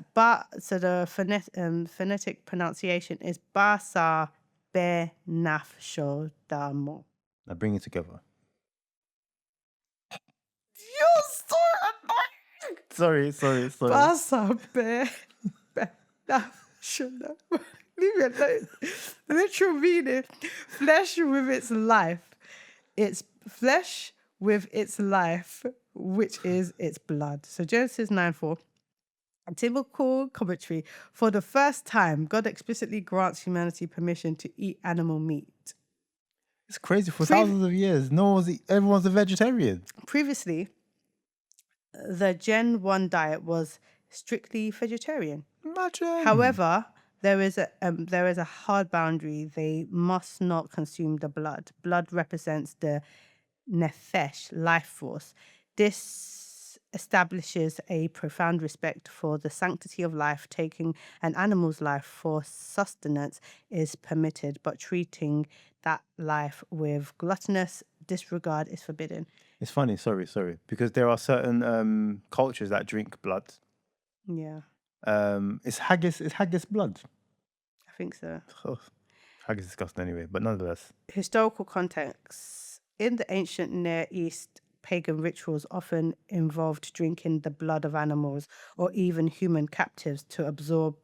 so the phonetic pronunciation is Basa Benafshodamo. Now bring it together. You're so annoying. Sorry. Basa Benafshodamo. Leave me alone. Literal meaning, flesh with its life. It's flesh with its life, which is its blood. So Genesis 9:4. A typical commentary. For the first time, God explicitly grants humanity permission to eat animal meat. It's crazy. For thousands of years, everyone's a vegetarian. Previously, the Gen 1 diet was strictly vegetarian. Imagine. However, there is a hard boundary. They must not consume the blood. Blood represents the nefesh, life force. This establishes a profound respect for the sanctity of life. Taking an animal's life for sustenance is permitted, but treating that life with gluttonous disregard is forbidden. It's funny, sorry, because there are certain cultures that drink blood. Yeah. Is haggis blood? I think so. Oh, haggis is disgusting anyway, but nonetheless. Historical context. In the ancient Near East, pagan rituals often involved drinking the blood of animals or even human captives to absorb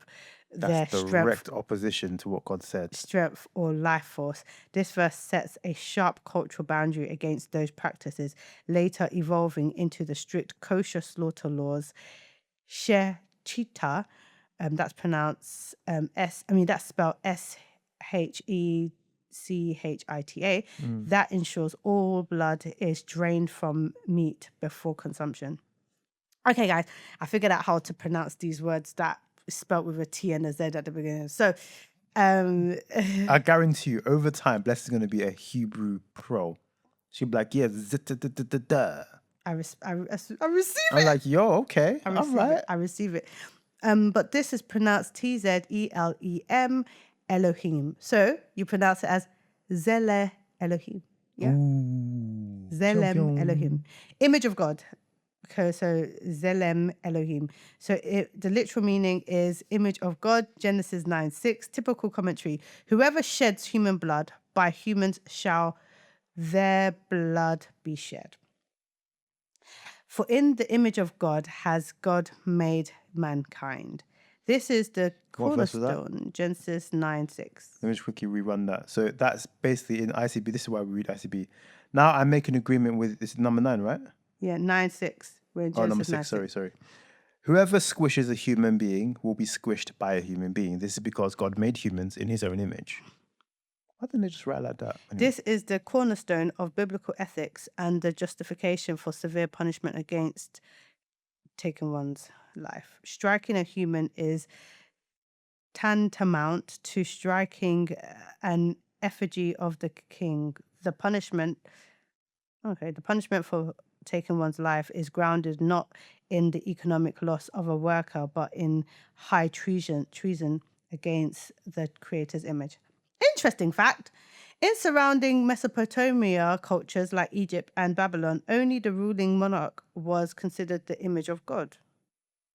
their direct opposition to what God said. Strength or life force. This verse sets a sharp cultural boundary against those practices, later evolving into the strict kosher slaughter laws. Shechita, that's pronounced that's spelled Shechita. That ensures all blood is drained from meat before consumption. Okay, guys, I figured out how to pronounce these words that spelled with a T and a Z at the beginning. So, I guarantee you, over time, Bless is going to be a Hebrew pro. She'll be like, yeah, I receive it. I'm like, yo, okay, all right. I receive it. But this is pronounced Tzelem Elohim. So you pronounce it as Zele Elohim. Yeah. Ooh, Zelem Elohim. Image of God. Okay, so Zelem Elohim. So the literal meaning is image of God, Genesis 9:6. Typical commentary. Whoever sheds human blood, by humans shall their blood be shed. For in the image of God has God made mankind. This is the cornerstone, Genesis 9:6. Let me just quickly rerun that. So that's basically in ICB. This is why we read ICB. Now I make an agreement with, it's number 9, right? Yeah, 9:6. We're in Genesis number 6. 9:6. Sorry. Whoever squishes a human being will be squished by a human being. This is because God made humans in his own image. Why didn't they just write like that? Anyway. This is the cornerstone of biblical ethics and the justification for severe punishment against taking one's life. Striking a human is tantamount to striking an effigy of the king. The punishment for taking one's life is grounded not in the economic loss of a worker, but in high treason against the creator's image. Interesting fact. In surrounding Mesopotamia cultures like Egypt and Babylon, only the ruling monarch was considered the image of God.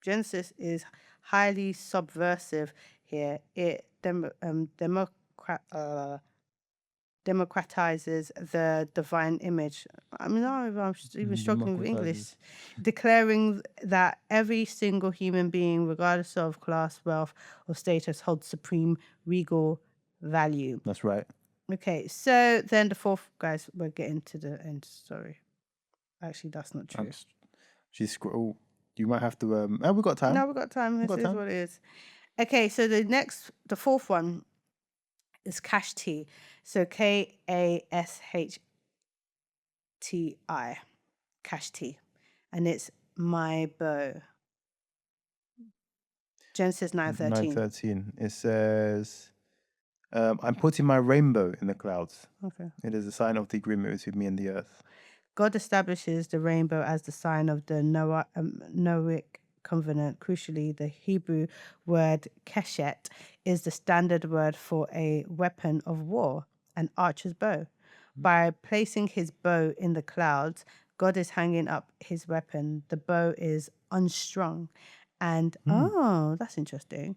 Genesis is highly subversive here. It democratizes the divine image. I'm even struggling with English. Declaring that every single human being, regardless of class, wealth, or status, holds supreme regal value. That's right. Okay, so then the fourth, guys, we're getting to the end. Sorry. Actually, that's not true. You might have to. We've got time. No, we've got time. This is what it is. Okay, so the fourth one is Kashti. So Kashti. Kashti. And it's my bow. Genesis 9:13. 9:13. It says, I'm putting my rainbow in the clouds. Okay. It is a sign of the agreement between me and the earth. God establishes the rainbow as the sign of the Noahic covenant. Crucially, the Hebrew word keshet is the standard word for a weapon of war, an archer's bow. By placing his bow in the clouds, God is hanging up his weapon. The bow is unstrung and, that's interesting,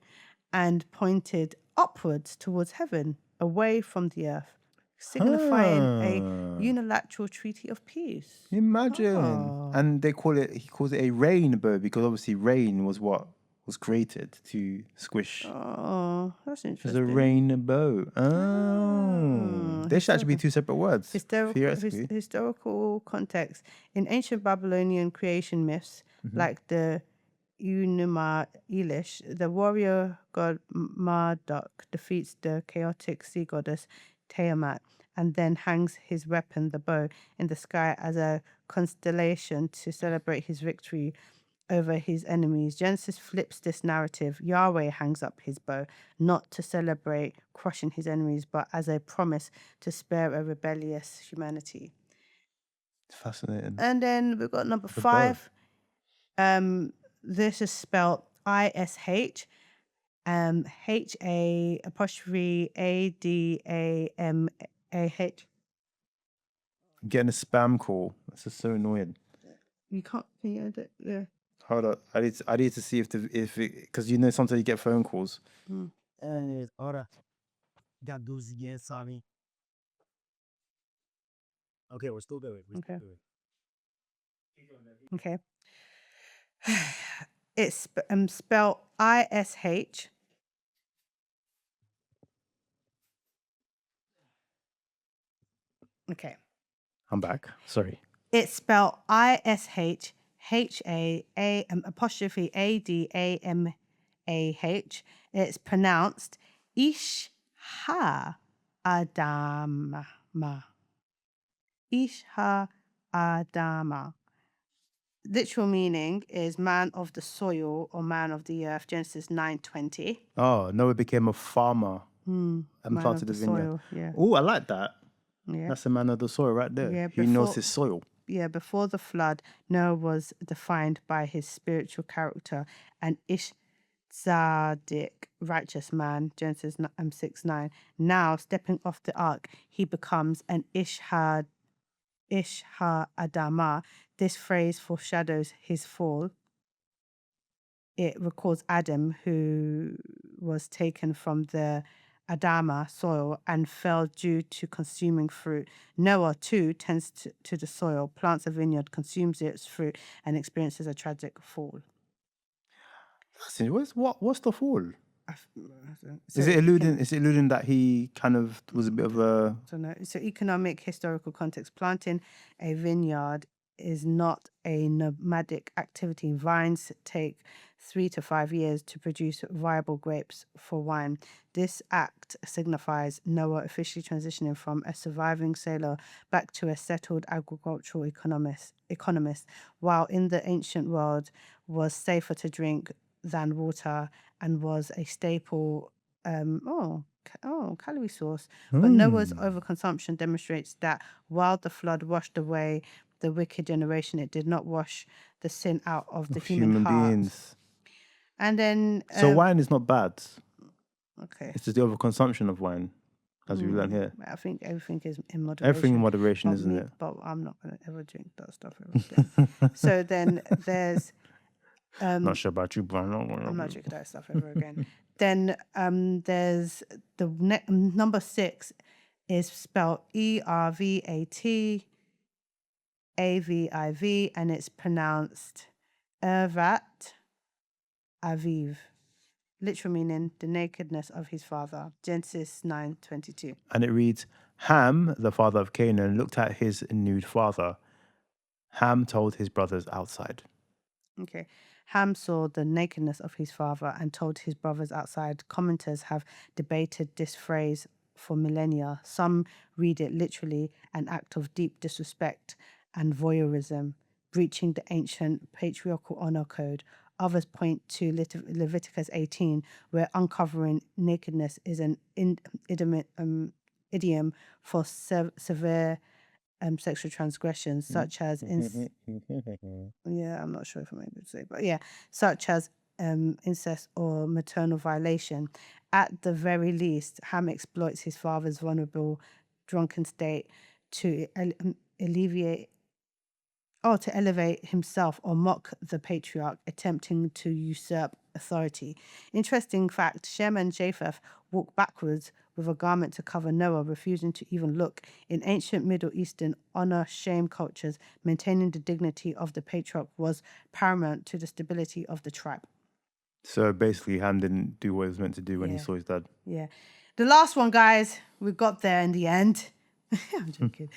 and pointed upwards towards heaven, away from the earth, signifying a unilateral treaty of peace. Imagine. And he calls it a rainbow because obviously rain was what was created to squish. Oh, that's interesting. It's a rainbow. They should actually be two separate words. Historical context. In ancient Babylonian creation myths, like the Enuma Elish, the warrior god Marduk defeats the chaotic sea goddess Tiamat and then hangs his weapon, the bow, in the sky as a constellation to celebrate his victory over his enemies. Genesis flips this narrative. Yahweh hangs up his bow, not to celebrate crushing his enemies, but as a promise to spare a rebellious humanity. Fascinating. And then we've got number 5. This is spelled ISH, HA''ADAMAH. I'm getting a spam call. This is so annoying. You can't. Can you edit there? Hold on. I need to see if because sometimes you get phone calls. Okay, we're still going. Okay. It's spelled ISH, Okay. I'm back. Sorry. It's spelled ISHHA_ADAMAH. It's pronounced Ishha Adama. Ishha Adama. Literal meaning is man of the soil or man of the earth. Genesis 9:20. Oh, Noah became a farmer and planted a vineyard. Soil, yeah. Oh, I like that. Yeah. That's the man of the soil right there. Yeah, He knows his soil. Yeah, before the flood, Noah was defined by his spiritual character, an Tzaddik, righteous man, Genesis 6:9. Now, stepping off the ark, he becomes an Ishha Adama. This phrase foreshadows his fall. It records Adam, who was taken from the Adama soil and fell due to consuming fruit. Noah, too, tends to the soil, plants a vineyard, consumes its fruit, and experiences a tragic fall. What's the fall? So Is it alluding that he kind of was a bit of a... So no. So economic, historical context. Planting a vineyard is not a nomadic activity. Vines take 3 to 5 years to produce viable grapes for wine. This act signifies Noah officially transitioning from a surviving sailor back to a settled agricultural economist, while in the ancient world was safer to drink than water and was a staple calorie source. But Noah's overconsumption demonstrates that while the flood washed away the wicked generation, it did not wash the sin out of the human heart. beings. And then so wine is not bad. Okay. It's just the overconsumption of wine, as we learn here. I think everything is in moderation. Everything in moderation, isn't it? But I'm not going to ever drink that stuff every day. So then there's not sure about you, but I'm not drinking that stuff ever again. Then there's the number 6 is spelled ERVATAVIV, and it's pronounced Ervat Aviv. Literal meaning the nakedness of his father. Genesis 9:22. And it reads, Ham, the father of Canaan, looked at his nude father. Ham told his brothers outside. Okay. Ham saw the nakedness of his father and told his brothers outside. Commenters have debated this phrase for millennia. Some read it literally an act of deep disrespect and voyeurism, breaching the ancient patriarchal honor code. Others point to Leviticus 18, where uncovering nakedness is an idiom for severe sexual transgressions, such as I'm not sure if I'm able to say, but such as incest or maternal violation. At the very least, Ham exploits his father's vulnerable, drunken state to elevate himself or mock the patriarch, attempting to usurp authority. Interesting fact, Shem and Japheth walk backwards with a garment to cover Noah, refusing to even look. In ancient Middle Eastern honor-shame cultures, maintaining the dignity of the patriarch was paramount to the stability of the tribe. So basically, Ham didn't do what he was meant to do when he saw his dad. Yeah. The last one, guys, we got there in the end. I'm joking.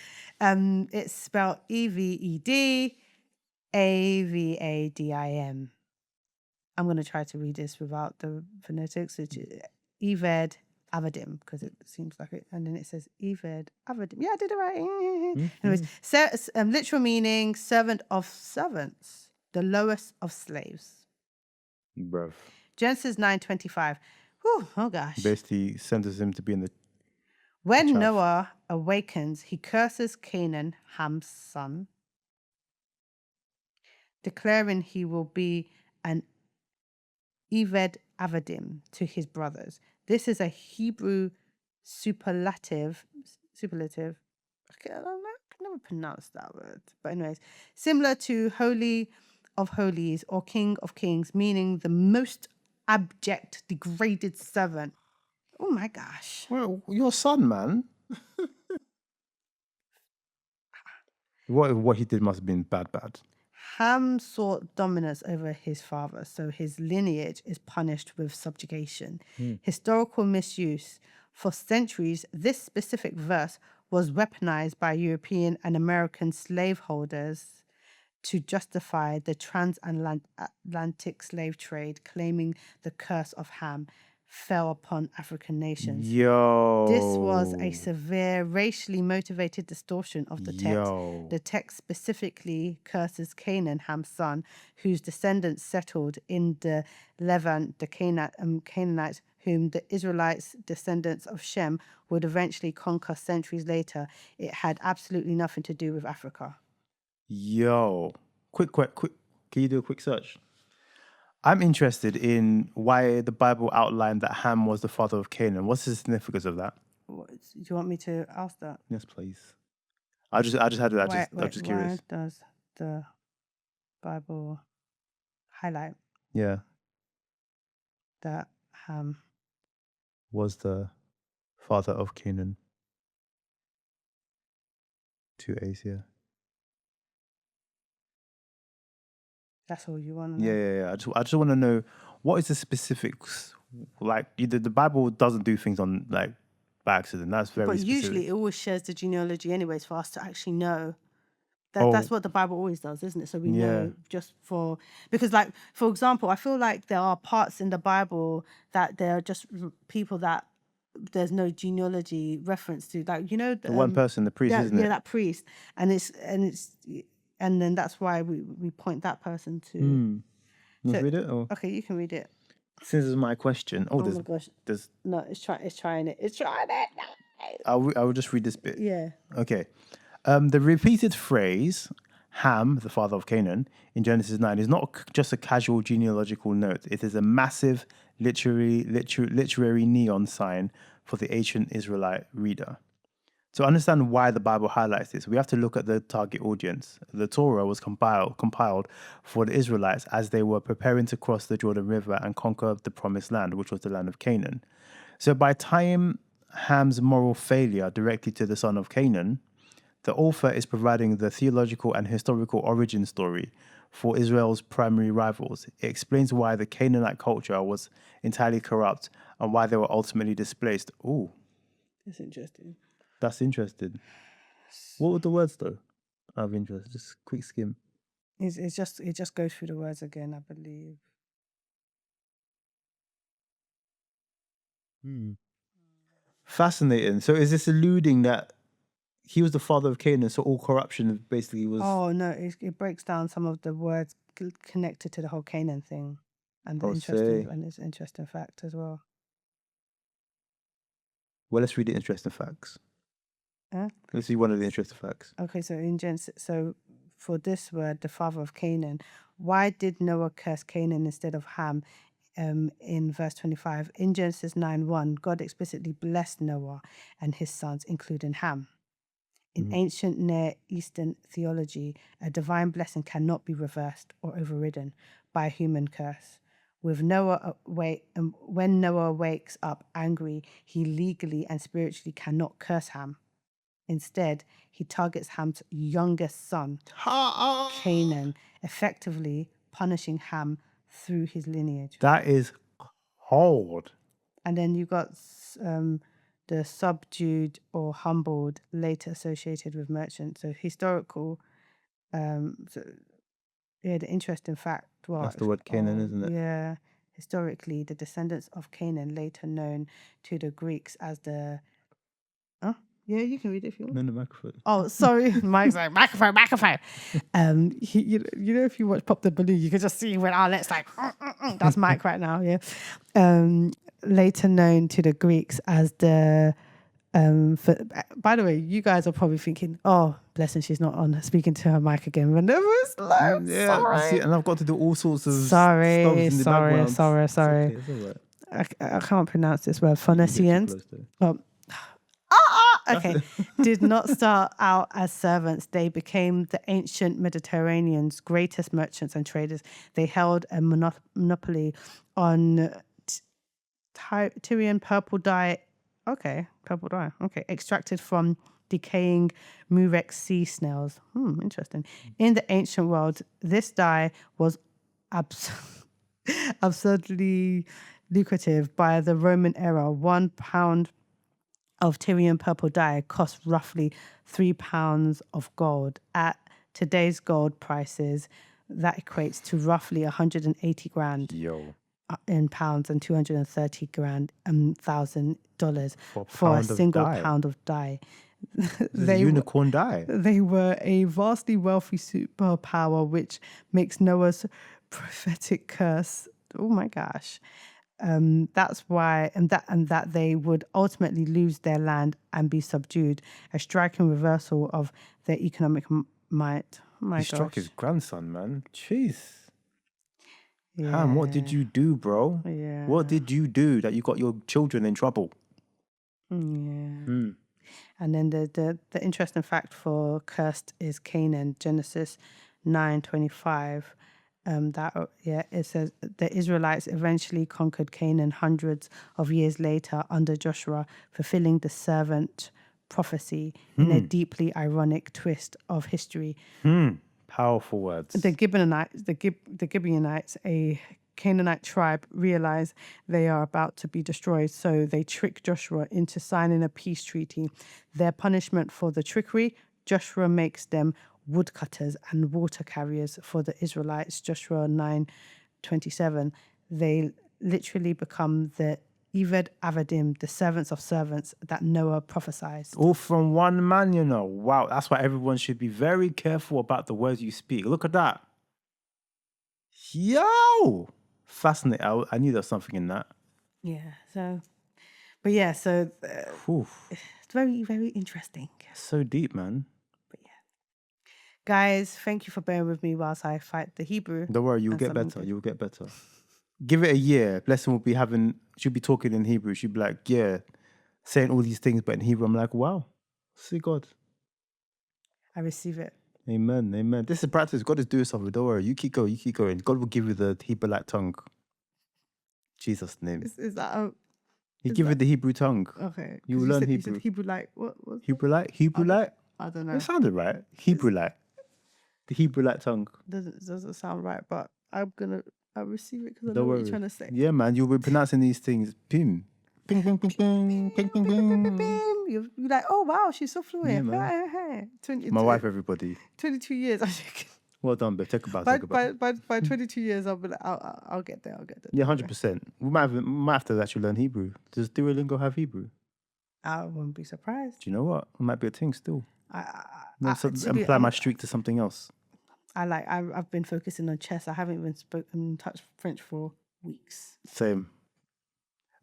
It's spelled EVEDAVADIM. I'm going to try to read this without the phonetics, which is Eved Avadim, because it seems like it. And then it says Eved Avadim. Yeah, I did it right. Anyways, literal meaning servant of servants, the lowest of slaves. Bruv. Genesis 9:25. Oh gosh. Basically sentences him to be in the... When Noah awakens, he curses Canaan, Ham's son, declaring he will be an Eved Avadim to his brothers. This is a Hebrew superlative. I can never pronounce that word. But anyways, similar to Holy of Holies or King of Kings, meaning the most abject, degraded servant. Oh my gosh. Well, your son, man. What he did must have been bad. Ham sought dominance over his father, so his lineage is punished with subjugation. Historical misuse. For centuries, this specific verse was weaponized by European and American slaveholders to justify the transatlantic slave trade, claiming the curse of Ham fell upon African nations. This was a severe racially motivated distortion of the text. The text specifically curses Canaan, Ham's son, whose descendants settled in the Levant, the Canaanites, whom the Israelites, descendants of Shem, would eventually conquer centuries later. It had absolutely nothing to do with Africa. Quick. Can you do a quick search? I'm interested in why the Bible outlined that Ham was the father of Canaan. What's the significance of that? Do you want me to ask that? Yes, please. I just had it. I'm just curious. Why does the Bible highlight? Yeah. That Ham was the father of Canaan. 2 A's, yeah. That's all you want to know? Yeah. I just want to know, what is the specifics? Like, the Bible doesn't do things on, like, by accident. That's very specific. But usually it always shares the genealogy anyways for us to actually know. That's what the Bible always does, isn't it? So we know because, like, for example, I feel like there are parts in the Bible that they're just people that there's no genealogy reference to. Like, you know, the one person, the priest, isn't it? Yeah, that priest. And then that's why we point that person to. You want to read it? Or? Okay, you can read it. Since it's my question. Oh my gosh. No, it's trying it. I will just read this bit. Yeah. Okay. The repeated phrase, Ham, the father of Canaan, in Genesis 9 is not just a casual genealogical note. It is a massive literary neon sign for the ancient Israelite reader. To understand why the Bible highlights this, we have to look at the target audience. The Torah was compiled for the Israelites as they were preparing to cross the Jordan River and conquer the Promised Land, which was the land of Canaan. So by tying Ham's moral failure directly to the son of Canaan, the author is providing the theological and historical origin story for Israel's primary rivals. It explains why the Canaanite culture was entirely corrupt and why they were ultimately displaced. Ooh. That's interesting. That's interesting. What were the words, though? Out of interest, just quick skim. It just goes through the words again, I believe. Fascinating. So is this alluding that he was the father of Canaan, so all corruption basically was... Oh, no, it breaks down some of the words connected to the whole Canaan thing. And it's interesting fact as well. Well, let's read the interesting facts. Let's see one of the interesting facts. Okay, so in Genesis, for this word, the father of Canaan, why did Noah curse Canaan instead of Ham? In verse 25, in Genesis 9:1, God explicitly blessed Noah and his sons, including Ham. In ancient Near Eastern theology, a divine blessing cannot be reversed or overridden by a human curse. When Noah wakes up angry, he legally and spiritually cannot curse Ham. Instead, he targets Ham's youngest son, Canaan, effectively punishing Ham through his lineage. That is hard. And then you got the subdued or humbled, later associated with merchant. So historical. The interesting fact. That's the word Canaan, isn't it? Yeah. Historically, the descendants of Canaan, later known to the Greeks as the... Yeah, you can read it if you want. No, the microphone. Oh, sorry. Mike's like, microphone. You know, if you watch Pop the Balloon, you can just see when Arlett's like, that's Mike right now, yeah. Later known to the Greeks as the... by the way, you guys are probably thinking, oh, blessing, she's not on speaking to her mic again. But no, sorry. See, and I've got to do all sorts of sorry. It's okay, it's all right. I can't pronounce this word. Phoenicians. Okay, did not start out as servants. They became the ancient Mediterranean's greatest merchants and traders. They held a monopoly on Tyrian purple dye. Okay, purple dye. Okay, extracted from decaying murex sea snails. Interesting. In the ancient world, this dye was absurdly lucrative by the Roman era. £1 of Tyrian purple dye cost roughly £3 of gold. At today's gold prices, that equates to roughly 180 grand in pounds and 230 grand thousand dollars for a single pound of dye. Unicorn dye. They were a vastly wealthy superpower, which makes Noah's prophetic curse. Oh my gosh. That's why, and that they would ultimately lose their land and be subdued, a striking reversal of their economic might. He struck his grandson, man. Jeez. Yeah. Ham, what did you do, bro? Yeah. What did you do that you got your children in trouble? Yeah. And then the interesting fact for cursed is Canaan, Genesis 9:25. It says the Israelites eventually conquered Canaan hundreds of years later under Joshua, fulfilling the servant prophecy in a deeply ironic twist of history. Powerful words. The Gibeonites, a Canaanite tribe, realize they are about to be destroyed, so they trick Joshua into signing a peace treaty. Their punishment for the trickery, Joshua makes them woodcutters and water carriers for the Israelites. Joshua 9:27. They literally become the Eved Avadim, the servants of servants that Noah prophesied. All from one man, you know. Wow, that's why everyone should be very careful about the words you speak. Look at that. Yo! Fascinating. I knew there was something in that. Yeah, so it's very, very interesting. So deep, man. But yeah. Guys, thank you for bearing with me whilst I fight the Hebrew. Don't worry, you'll get better. You'll get better. Give it a year. Blessing she'll be talking in Hebrew. She'll be like, saying all these things, but in Hebrew, I'm like, wow, see God. I receive it. Amen, amen. This is practice. God is doing something. Don't worry. You keep going. God will give you the Hebrew-like tongue. Jesus' name. Is that He give you the Hebrew tongue. Okay. You will learn Hebrew. You said Hebrew-like. What? Hebrew-like? Hebrew-like? I don't know. It sounded right. Hebrew-like. The Hebrew-like tongue. Doesn't sound right, but I'll receive it because I know what you're trying to say. Yeah, man. You'll be pronouncing these things. Pim. Ping, ping, ping, ping, ping, ping, ping. You're like, oh, wow, she's so fluent. Yeah, my wife, everybody. 22 years. Well done, babe. Take a bow. By 22 years, I'll be like, I'll get there. Yeah, 100%. We might have to actually learn Hebrew. Does Duolingo have Hebrew? I wouldn't be surprised. Do you know what? It might be a thing still. Apply my streak to something else. I've been focusing on chess. I haven't even touched French for weeks. Same.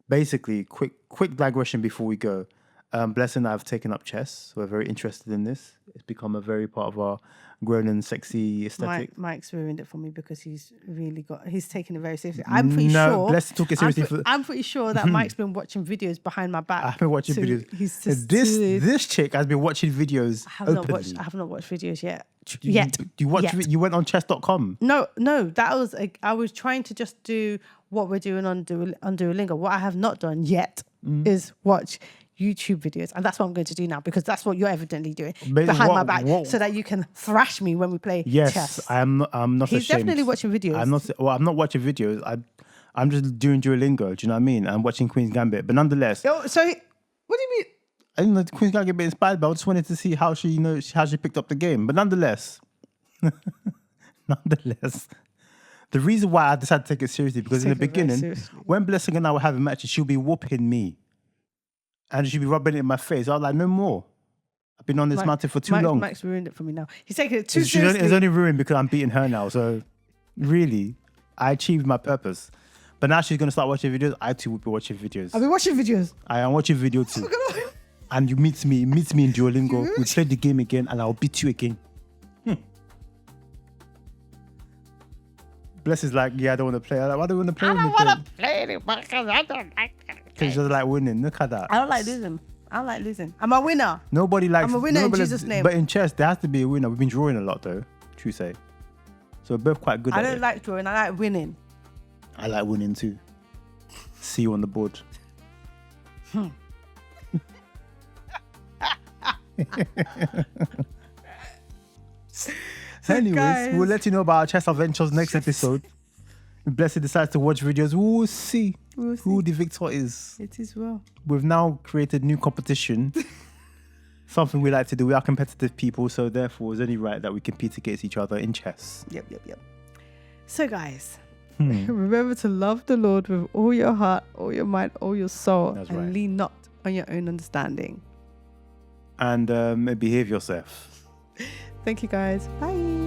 Basically, quick digression before we go. Blessing and I have taken up chess. We're very interested in this. It's become a very part of our grown and sexy aesthetic. Mike's ruined it for me because he's taken it very seriously. I'm pretty sure. Blessing took it seriously. I'm pretty sure that Mike's been watching videos behind my back. I've been watching videos. This chick has been watching videos. I have not watched videos yet. You went on chess.com? No. That was I was trying to just do what we're doing on Duolingo. What I have not done yet is watch YouTube videos, and that's what I'm going to do now because that's what you're evidently doing behind my back, so that you can thrash me when we play chess. Yes, I'm not. He's ashamed. definitely watching videos. I'm not watching videos. I'm just doing Duolingo. Do you know what I mean? I'm watching Queen's Gambit, but nonetheless. So what do you mean? I didn't know Queen's Gambit get inspired, but I just wanted to see how she picked up the game. But nonetheless, the reason why I decided to take it seriously because in the beginning, when Blessing and I were having matches, she'll be whooping me. And she'd be rubbing it in my face. I was like, no more. I've been on this mountain for too long. Mike's ruined it for me now. He's taking it too seriously. It's only ruined because I'm beating her now. So really, I achieved my purpose. But now she's going to start watching videos. I too will be watching videos. I'll be watching videos. I am watching video too. And you meet me in Duolingo. We play the game again and I'll beat you again. Bless is like, I don't want to play. I'm like, why do you want to play? I don't want to play anymore because I don't like it. Because you just like winning. Look at that. I don't like losing. I'm a winner. Nobody likes. I'm a winner in Jesus' name. But in chess, there has to be a winner. We've been drawing a lot though. True say. So we're both quite good at it. I don't like drawing. I like winning. I like winning too. See you on the board. Anyways, guys, we'll let you know about our chess adventures next episode. If Blessed decides to watch videos, we'll see. We'll see. who the victor is. It is well. We've now created new competition. Something we like to do. We are competitive people, so therefore it's only right that we compete against each other in chess. Yep. So guys, remember to love the Lord with all your heart, all your mind, all your soul, That's and right. lean not on your own understanding. And behave yourself. Thank you guys. Bye.